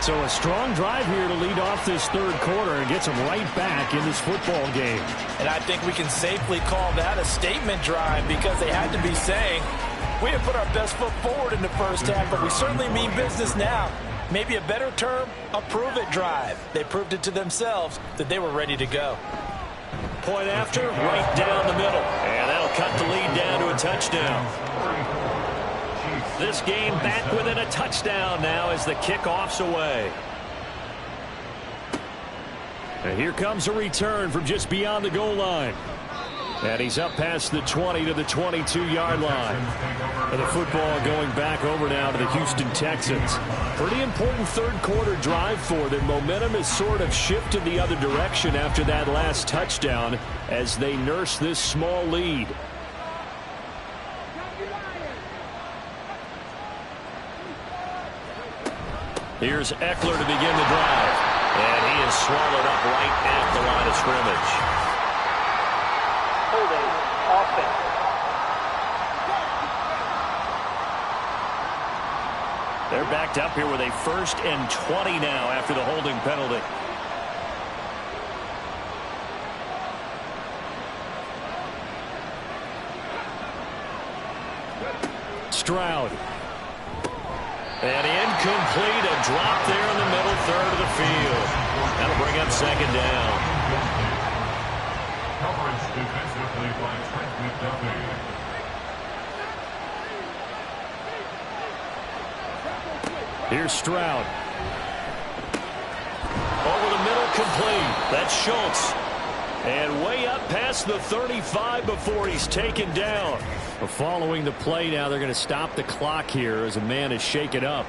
So a strong drive here to lead off this third quarter and gets them right back in this football game. And I think we can safely call that a statement drive because they had to be saying, we have put our best foot forward in the first half, but we certainly mean business now. Maybe a better term, a prove-it drive. They proved it to themselves that they were ready to go. Point after, right down the middle. And that'll cut the lead down to a touchdown. This game back within a touchdown now as the kickoff's away. And here comes a return from just beyond the goal line. And he's up past the 20 to the 22-yard line. And the football going back over now to the Houston Texans. Pretty important third quarter drive for them. Momentum has sort of shifted the other direction after that last touchdown as they nurse this small lead. Here's Eckler to begin the drive. And he is swallowed up right at the line of scrimmage. Holding offense. They're backed up here with a 1st and 20 now after the holding penalty. Stroud. And incomplete, a drop there in the middle third of the field. That'll bring up 2nd down. Coverage defensively by Trent McDuffie. Here's Stroud. Over the middle, complete. That's Schultz. And way up past the 35 before he's taken down. Following the play now, they're going to stop the clock here as a man is shaken up.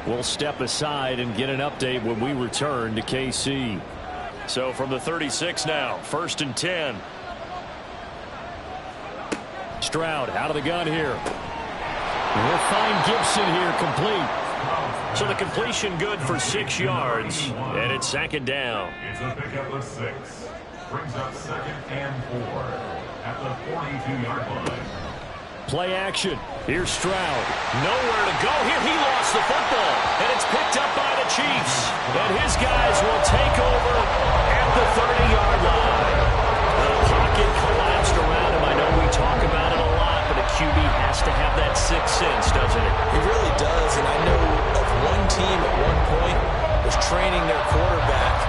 We'll step aside and get an update when we return to KC. So from the 36 now, 1st and 10. Stroud out of the gun here. We'll find Gibson here, complete. So the completion good for 6 yards, and it's 2nd down. It's a pickup of 6. Brings up 2nd and 4 at the 42-yard line. Play action. Here's Stroud. Nowhere to go here. He lost the football, and it's picked up by the Chiefs. And his guys will take over at the 30-yard line. The pocket collapsed around him. I know we talk about it a lot, but a QB has to have that sixth sense, doesn't it? He really does, and I know of one team at one point was training their quarterback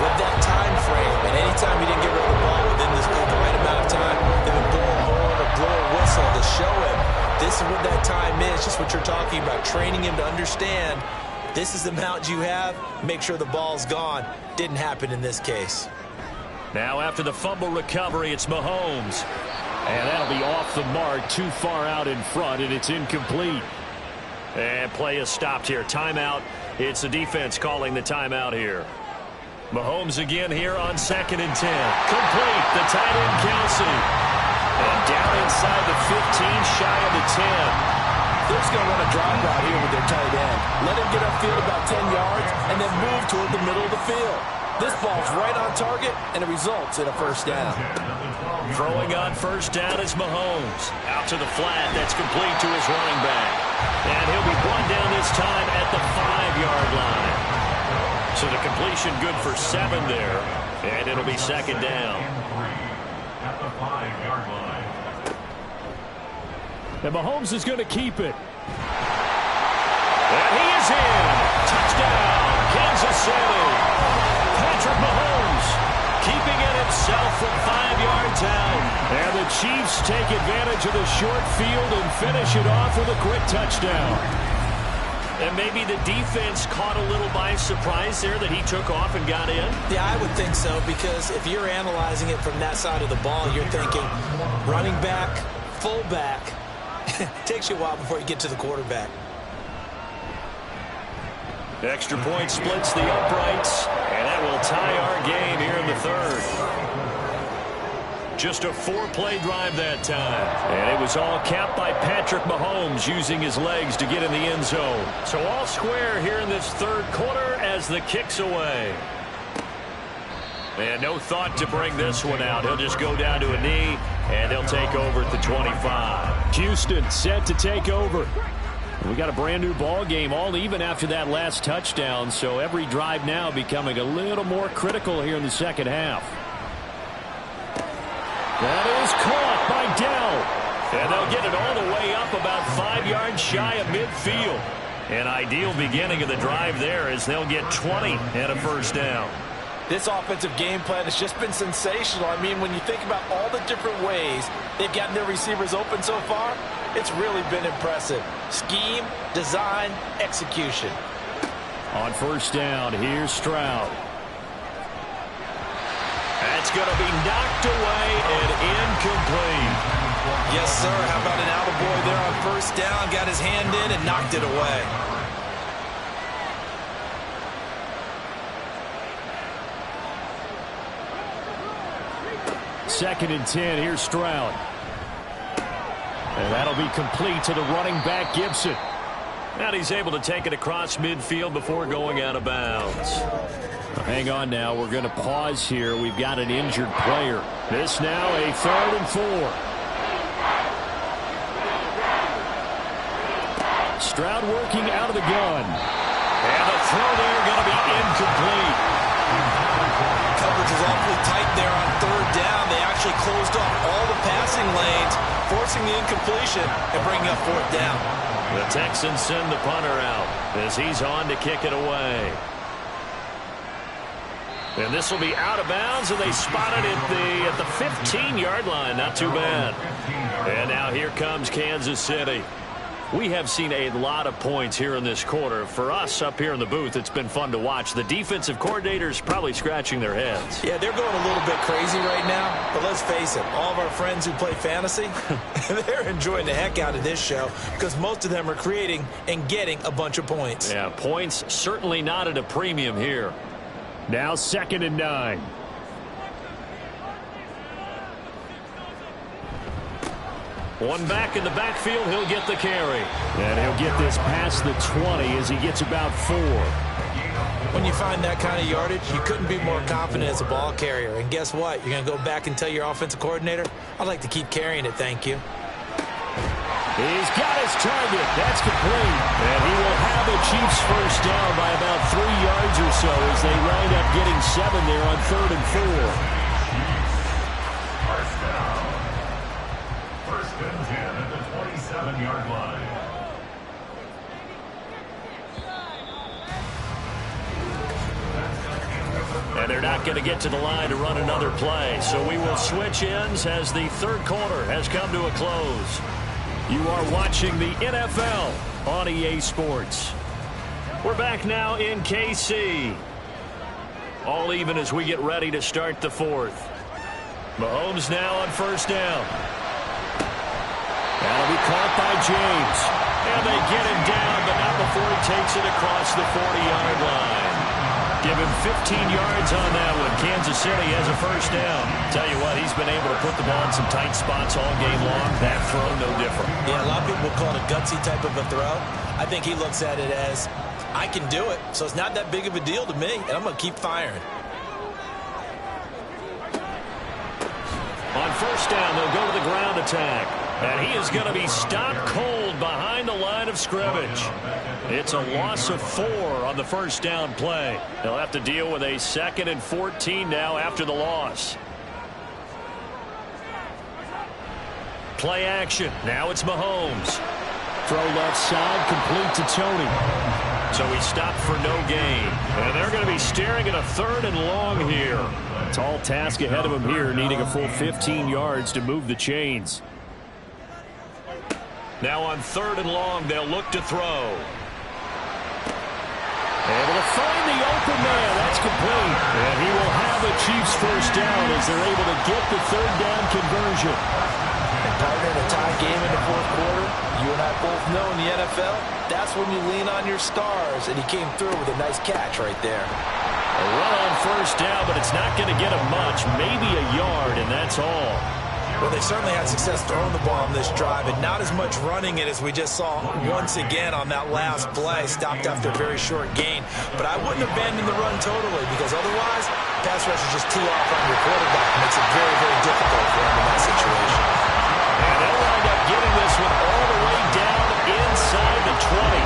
with that time frame, and anytime he didn't get rid of the ball within the right amount of time, they would blow a horn or blow a whistle to show him this is what that time is, just what you're talking about, training him to understand this is the amount you have, make sure the ball's gone. Didn't happen in this case. Now after the fumble recovery, it's Mahomes. And that'll be off the mark, too far out in front, and it's incomplete. And play is stopped here. Timeout. It's the defense calling the timeout here. Mahomes again here on 2nd and 10. Complete. The tight end, Kelsey. And down inside the 15, shy of the 10. They're just going to run a drive route here with their tight end. Let him get upfield about 10 yards and then move toward the middle of the field. This ball's right on target, and it results in a 1st down. Throwing on 1st down is Mahomes. Out to the flat. That's complete to his running back. And he'll be brought down this time at the 5-yard line. So the completion good for 7 there. And it'll be 2nd down. At the 5-yard line. And Mahomes is going to keep it. And he is in. Touchdown, Kansas City. Patrick Mahomes keeping it himself from 5 yards out. And the Chiefs take advantage of the short field and finish it off with a quick touchdown. And maybe the defense caught a little by surprise there that he took off and got in. Yeah, I would think so, because if you're analyzing it from that side of the ball, you're thinking running back, fullback. Takes you a while before you get to the quarterback. Extra point splits the uprights, and that will tie our game here in the third. Just a 4-play drive that time. And it was all capped by Patrick Mahomes using his legs to get in the end zone. So all square here in this third quarter as the kick's away. And no thought to bring this one out. He'll just go down to a knee, and he'll take over at the 25. Houston set to take over. We got a brand new ball game, all even after that last touchdown. So every drive now becoming a little more critical here in the second half. That is caught by Dell. And they'll get it all the way up about 5 yards shy of midfield. An ideal beginning of the drive there as they'll get 20 and a first down. This offensive game plan has just been sensational. I mean, when you think about all the different ways they've gotten their receivers open so far, it's really been impressive. Scheme, design, execution. On first down, here's Stroud. That's going to be knocked away and incomplete. Yes, sir. How about an attaboy there on first down? Got his hand in and knocked it away. Second and 10, here's Stroud. And that'll be complete to the running back, Gibson. And he's able to take it across midfield before going out of bounds. Hang on now. We're going to pause here. We've got an injured player. This now a 3rd and 4. Stroud working out of the gun. And the throw there going to be incomplete. Coverage was awfully tight there on 3rd down. They actually closed off all the passing lanes, forcing the incompletion and bringing up 4th down. The Texans send the punter out as he's on to kick it away. And this will be out of bounds, and they spot it at the 15-yard line. Not too bad. And now here comes Kansas City. We have seen a lot of points here in this quarter. For us up here in the booth, it's been fun to watch. The defensive coordinators probably scratching their heads. Yeah, they're going a little bit crazy right now. But let's face it, all of our friends who play fantasy, they're enjoying the heck out of this show because most of them are creating and getting a bunch of points. Yeah, points certainly not at a premium here. Now 2nd and 9. One back in the backfield, he'll get the carry. And he'll get this past the 20 as he gets about 4. When you find that kind of yardage, you couldn't be more confident as a ball carrier. And guess what? You're going to go back and tell your offensive coordinator, I'd like to keep carrying it, thank you. He's got his target. That's complete. And he will have a Chiefs first down by about 3 yards or so as they wind up getting 7 there on 3rd and 4. First down. 1st and 10 at the 27-yard line. And they're not going to get to the line to run another play. So we will switch ends as the third quarter has come to a close. You are watching the NFL on EA Sports. We're back now in KC. All even as we get ready to start the 4th. Mahomes now on first down. That'll be caught by James. And they get him down, but not before he takes it across the 40-yard line. Give him 15 yards on that one. Kansas City has a first down. Tell you what, he's been able to put the ball in some tight spots all game long. That throw, no different. Yeah, a lot of people call it a gutsy type of a throw. I think he looks at it as, I can do it, so it's not that big of a deal to me, and I'm going to keep firing. On first down, they'll go to the ground attack. And he is going to be stopped cold behind the line of scrimmage. It's a loss of 4 on the first down play. They'll have to deal with a 2nd and 14 now after the loss. Play action. Now it's Mahomes. Throw left side, complete to Tony. So he stopped for no gain. And they're going to be staring at a 3rd and long here. Tall task ahead of him here, needing a full 15 yards to move the chains. Now on 3rd and long, they'll look to throw. Able to find the open man. That's complete. And he will have a Chiefs first down as they're able to get the 3rd down conversion. And partner, in a tie game in the fourth quarter, you and I both know in the NFL, that's when you lean on your stars, and he came through with a nice catch right there. A run on first down, but it's not going to get him much, maybe a yard, and that's all. Well, they certainly had success throwing the ball on this drive, and not as much running it as we just saw once again on that last play, stopped after a very short gain. But I wouldn't abandon the run totally, because otherwise, pass rush is just too off on your quarterback. It makes it very, very difficult for him in that situation. And they'll wind up getting this one all the way down inside the 20.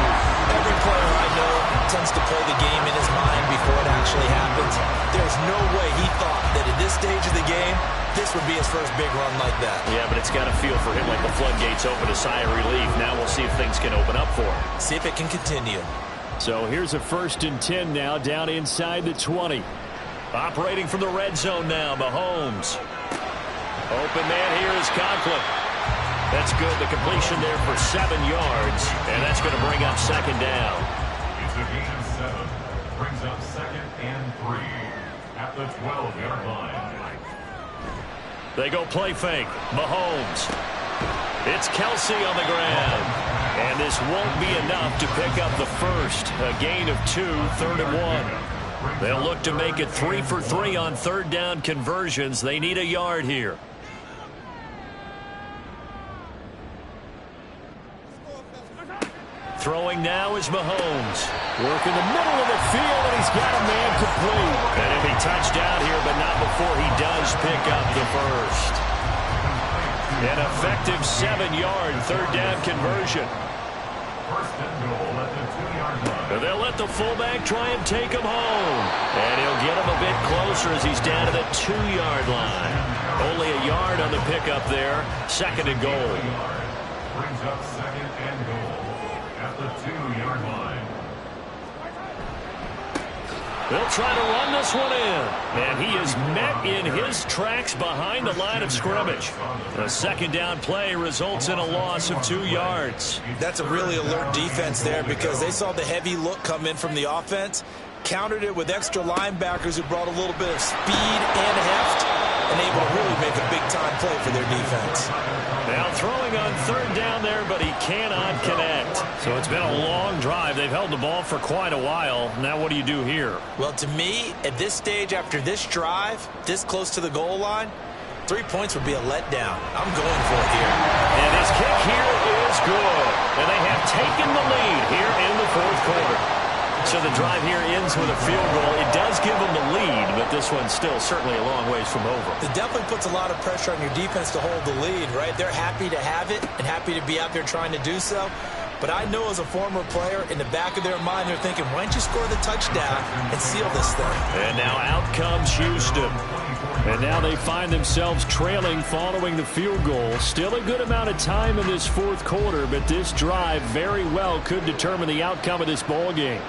Every player I know tends to play the game in his mind before it actually happens. There's no way he thought that at this stage of the game, this would be his first big run like that. Yeah, but it's got to feel for him like the floodgates open, a sigh of relief. Now we'll see if things can open up for him. See if it can continue. So here's a 1st and 10 now, down inside the 20. Operating from the red zone now, Mahomes. Open man here is Conklin. That's good. The completion there for 7 yards, and that's going to bring up 2nd down. It's a gain of 7. Brings up 2nd and 3 at the 12-yard line. They go play fake. Mahomes. It's Kelsey on the ground. And this won't be enough to pick up the first. A gain of 2, 3rd and 1. They'll look to make it 3 for 3 on 3rd down conversions. They need a yard here. Throwing now is Mahomes. Work in the middle of the field, and he's got a man complete. And he'll be touched out here, but not before he does pick up the first. An effective 7-yard 3rd down conversion. First and goal at the 2-yard line. They'll let the fullback try and take him home. And he'll get him a bit closer as he's down to the 2-yard line. Only a yard on the pickup there. 2nd and goal. Brings up 2nd and goal at the 2-yard line. They'll try to run this one in. And he is met in his tracks behind the line of scrimmage. A 2nd down play results in a loss of 2 yards. That's a really alert defense there because they saw the heavy look come in from the offense, countered it with extra linebackers who brought a little bit of speed and heft, and able to really make a big-time play for their defense. Now throwing on 3rd down there, but he cannot connect. So it's been a long drive. They've held the ball for quite a while. Now what do you do here? Well, to me, at this stage, after this drive, this close to the goal line, 3 points would be a letdown. I'm going for it here. And his kick here is good. And they have taken the lead here in the 4th quarter. So the drive here ends with a field goal. It does give them the lead, but this one's still certainly a long ways from over. It definitely puts a lot of pressure on your defense to hold the lead, right? They're happy to have it and happy to be out there trying to do so. But I know as a former player, in the back of their mind, they're thinking, why don't you score the touchdown and seal this thing? And now out comes Houston. And now they find themselves trailing following the field goal. Still a good amount of time in this 4th quarter, but this drive very well could determine the outcome of this ball game.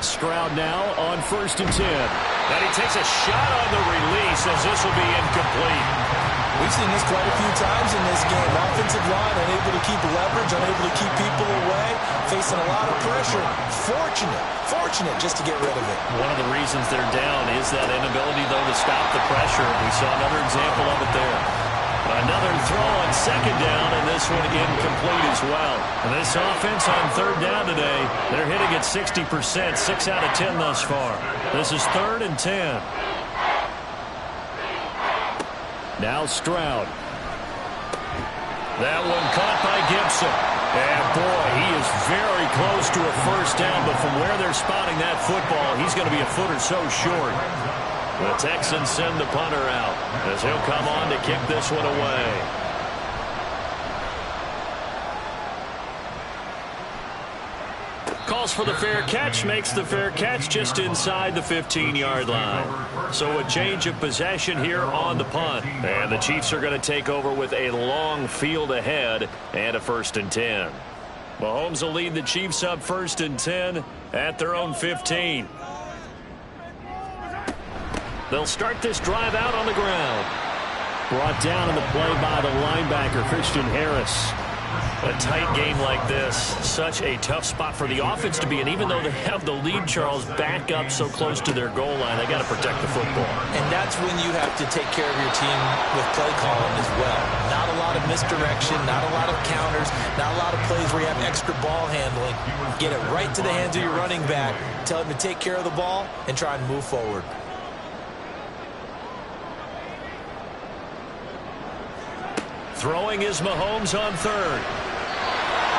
Stroud now on 1st and 10. And he takes a shot on the release as this will be incomplete. We've seen this quite a few times in this game. Offensive line unable to keep leverage, unable to keep people away, facing a lot of pressure. Fortunate just to get rid of it. One of the reasons they're down is that inability, though, to stop the pressure. We saw another example of it there. Another throw on 2nd down, and this one incomplete as well. And this offense on 3rd down today, they're hitting at 60%, 6 out of 10 thus far. This is 3rd and 10. Now Stroud. That one caught by Gibson. And boy, he is very close to a first down, but from where they're spotting that football, he's going to be a foot or so short. The Texans send the punter out as he'll come on to kick this one away. Calls for the fair catch, makes the fair catch just inside the 15-yard line. So a change of possession here on the punt. And the Chiefs are going to take over with a long field ahead and a 1st and 10. Mahomes will lead the Chiefs up 1st and 10 at their own 15. They'll start this drive out on the ground. Brought down in the play by the linebacker, Christian Harris. A tight game like this, such a tough spot for the offense to be in. Even though they have the lead, Charles, back up so close to their goal line, they got to protect the football. And that's when you have to take care of your team with play calling as well. Not a lot of misdirection, not a lot of counters, not a lot of plays where you have extra ball handling. Get it right to the hands of your running back, tell him to take care of the ball, and try and move forward. Throwing is Mahomes on third.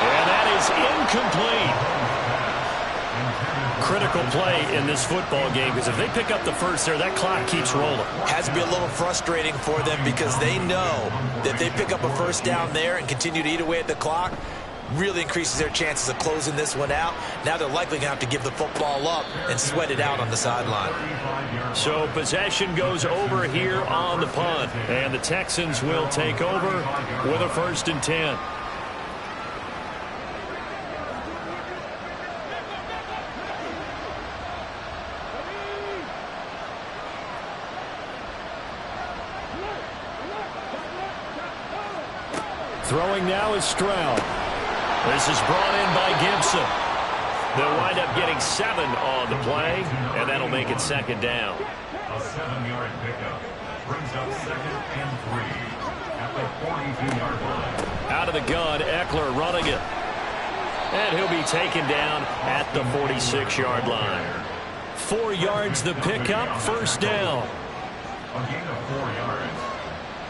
And that is incomplete. Critical play in this football game, because if they pick up the first there, that clock keeps rolling. Has to be a little frustrating for them because they know that if they pick up a first down there and continue to eat away at the clock, really increases their chances of closing this one out. Now they're likely going to have to give the football up and sweat it out on the sideline. So possession goes over here on the punt, and the Texans will take over with a 1st and 10. Throwing now is Stroud. This is brought in by Gibson. They'll wind up getting 7 on the play, and that'll make it 2nd down. A 7-yard pickup brings up 2nd and 3 at the 42-yard line. Out of the gun, Eckler running it. And he'll be taken down at the 46-yard line. 4 yards the pickup, 1st down. A gain of 4 yards.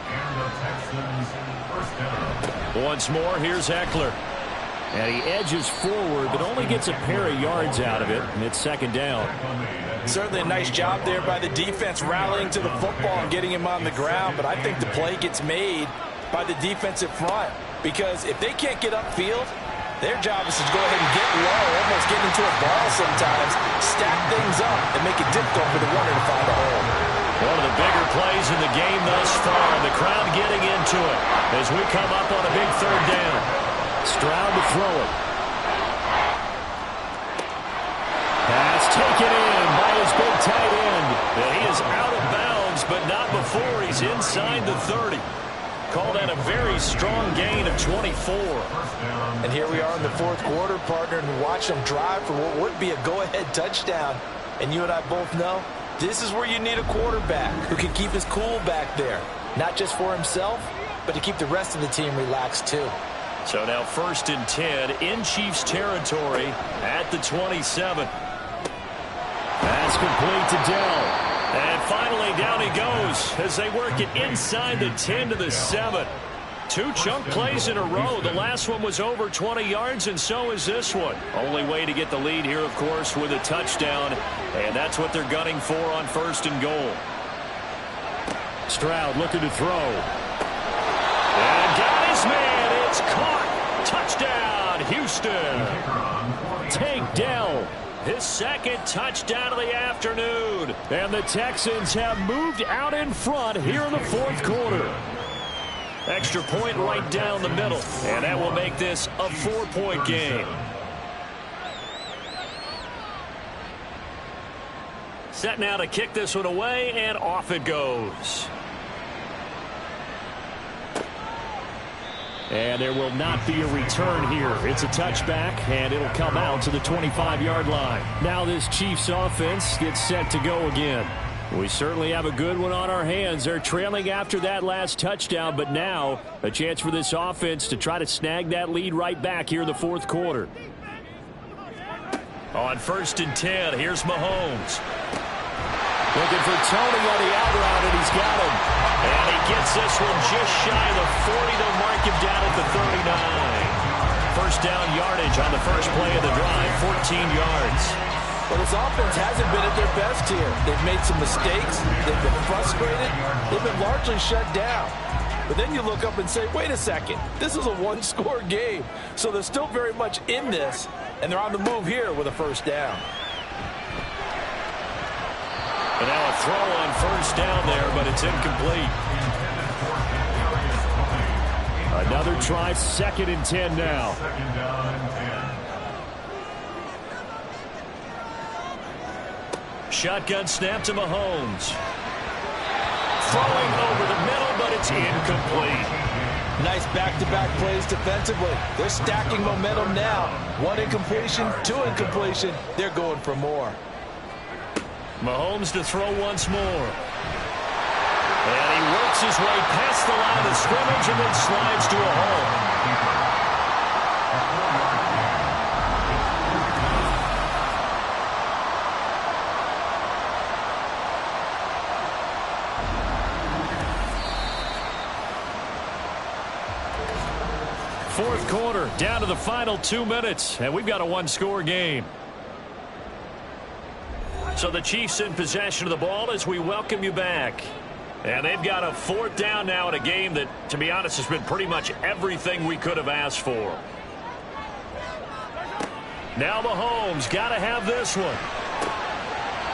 And the Texans 1st down. Once more, here's Eckler. And he edges forward, but only gets a pair of yards out of it, and it's 2nd down. Certainly a nice job there by the defense rallying to the football and getting him on the ground, but I think the play gets made by the defensive front, because if they can't get upfield, their job is to go ahead and get low, almost get into a ball sometimes, stack things up, and make it difficult for the runner to find a hole. One of the bigger plays in the game thus far. The crowd getting into it as we come up on a big 3rd down. Stroud to throw it. Pass taken in by his big tight end. And he is out of bounds, but not before he's inside the 30. Call that a very strong gain of 24. And here we are in the 4th quarter, partner, and watch them drive for what would be a go-ahead touchdown. And you and I both know this is where you need a quarterback who can keep his cool back there. Not just for himself, but to keep the rest of the team relaxed too. So now 1st and 10 in Chiefs territory at the 27. Pass complete to Dell. And finally down he goes as they work it inside the 10 to the 7. 2 chunk plays in a row. The last one was over 20 yards, and so is this one. Only way to get the lead here, of course, with a touchdown. And that's what they're gunning for on 1st and goal. Stroud looking to throw. And got his man. It's caught. Touchdown, Houston. Take Dell. His 2nd touchdown of the afternoon. And the Texans have moved out in front here in the 4th quarter. Extra point right down the middle. And that will make this a 4-point game. Set now to kick this one away, and off it goes. And there will not be a return here. It's a touchback, and it'll come out to the 25-yard line. Now this Chiefs offense gets set to go again. We certainly have a good one on our hands. They're trailing after that last touchdown, but now a chance for this offense to try to snag that lead right back here in the 4th quarter. On 1st and 10, here's Mahomes. Looking for Tony on the out route, and he's got him. And he gets this one just shy of the 40. They'll mark him down at the 39. 1st down yardage on the first play of the drive, 14 yards. But his offense hasn't been at their best here. They've made some mistakes. They've been frustrated. They've been largely shut down. But then you look up and say, wait a second, this is a 1-score game. So they're still very much in this, and they're on the move here with a 1st down. And now a throw on 1st down there, but it's incomplete. Another try, 2nd and 10 now. 2nd down and 10. Shotgun snap to Mahomes. Throwing over the middle, but it's incomplete. Nice back-to-back plays defensively. They're stacking momentum now. 1 incompletion, 2 incompletion. They're going for more. Mahomes to throw once more. And he works his way past the line of scrimmage and then slides to a hole. Fourth quarter, down to the final 2 minutes, and we've got a one-score game. So the Chiefs in possession of the ball as we welcome you back. And they've got a 4th down now in a game that, to be honest, has been pretty much everything we could have asked for. Now Mahomes got to have this one.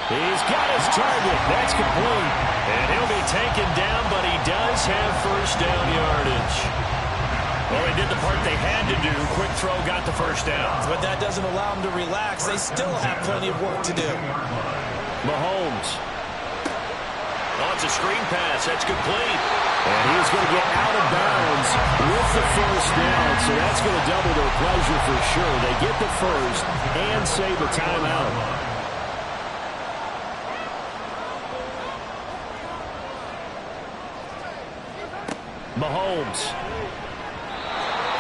He's got his target. That's complete. And he'll be taken down, but he does have first down yardage. Well, they did the part they had to do. Quick throw got the first down. But that doesn't allow them to relax. They still have plenty of work to do. Mahomes. Oh, it's a screen pass. That's complete. And he's going to get out of bounds with the first down. So that's going to double their pleasure for sure. They get the first and save the timeout. Mahomes.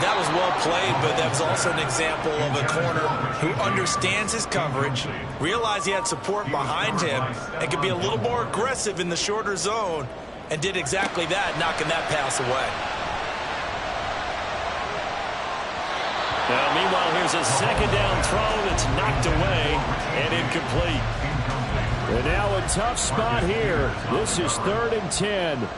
That was well played, but that was also an example of a corner who understands his coverage, realized he had support behind him, and could be a little more aggressive in the shorter zone, and did exactly that, knocking that pass away. Now, meanwhile, here's a second down throw that's knocked away and incomplete. And now a tough spot here. This is 3rd and 10.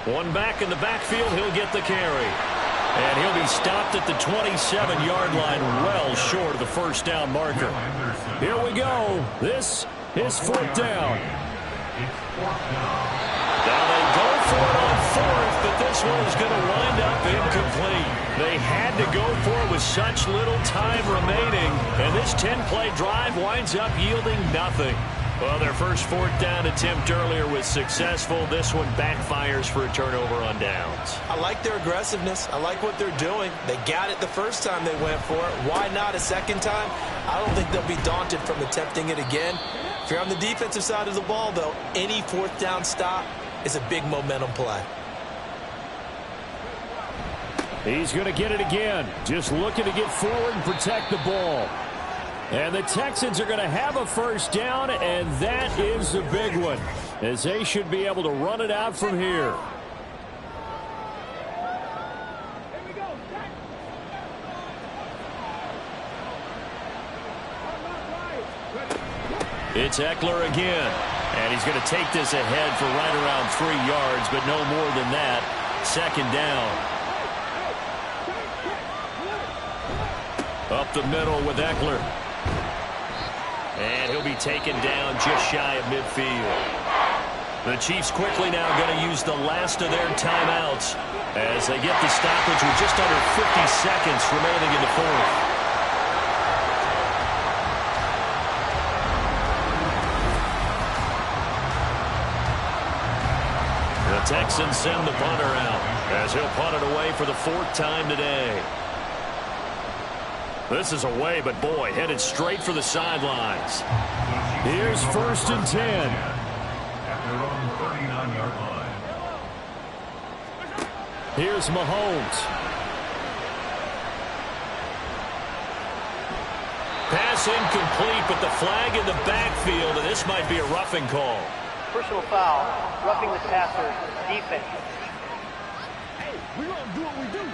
One back in the backfield, he'll get the carry. And he'll be stopped at the 27-yard line, well short of the first down marker. Here we go. This is 4th down. Now they go for it on 4th, but this one is going to wind up incomplete. They had to go for it with such little time remaining, and this 10-play drive winds up yielding nothing. Well, their first 4th down attempt earlier was successful. This one backfires for a turnover on downs. I like their aggressiveness. I like what they're doing. They got it the first time they went for it. Why not a second time? I don't think they'll be daunted from attempting it again. If you're on the defensive side of the ball, though, any 4th down stop is a big momentum play. He's going to get it again. Just looking to get forward and protect the ball. And the Texans are going to have a first down, and that is a big one, as they should be able to run it out from here. It's Eckler again, and he's going to take this ahead for right around 3 yards, but no more than that. Second down. Up the middle with Eckler. And he'll be taken down just shy of midfield. The Chiefs quickly now going to use the last of their timeouts as they get the stoppage with just under 50 seconds remaining in the 4th. The Texans send the punter out as he'll punt it away for the 4th time today. This is away, but boy, headed straight for the sidelines. Here's 1st and 10. At their own 39-yard line. Here's Mahomes. Pass incomplete, but the flag in the backfield, and this might be a roughing call. Personal foul, roughing the passer, defense. We're going to do what we do.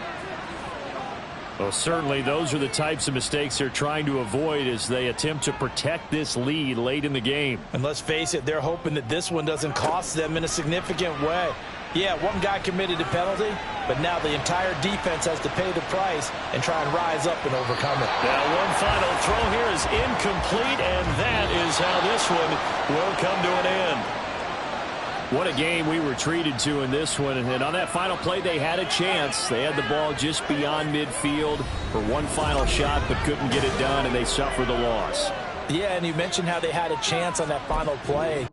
Well, certainly those are the types of mistakes they're trying to avoid as they attempt to protect this lead late in the game. And let's face it, they're hoping that this one doesn't cost them in a significant way. Yeah, one guy committed a penalty, but now the entire defense has to pay the price and try and rise up and overcome it. Now one final throw here is incomplete, and that is how this one will come to an end. What a game we were treated to in this one. And on that final play, they had a chance. They had the ball just beyond midfield for one final shot, but couldn't get it done, and they suffered the loss. Yeah, and you mentioned how they had a chance on that final play.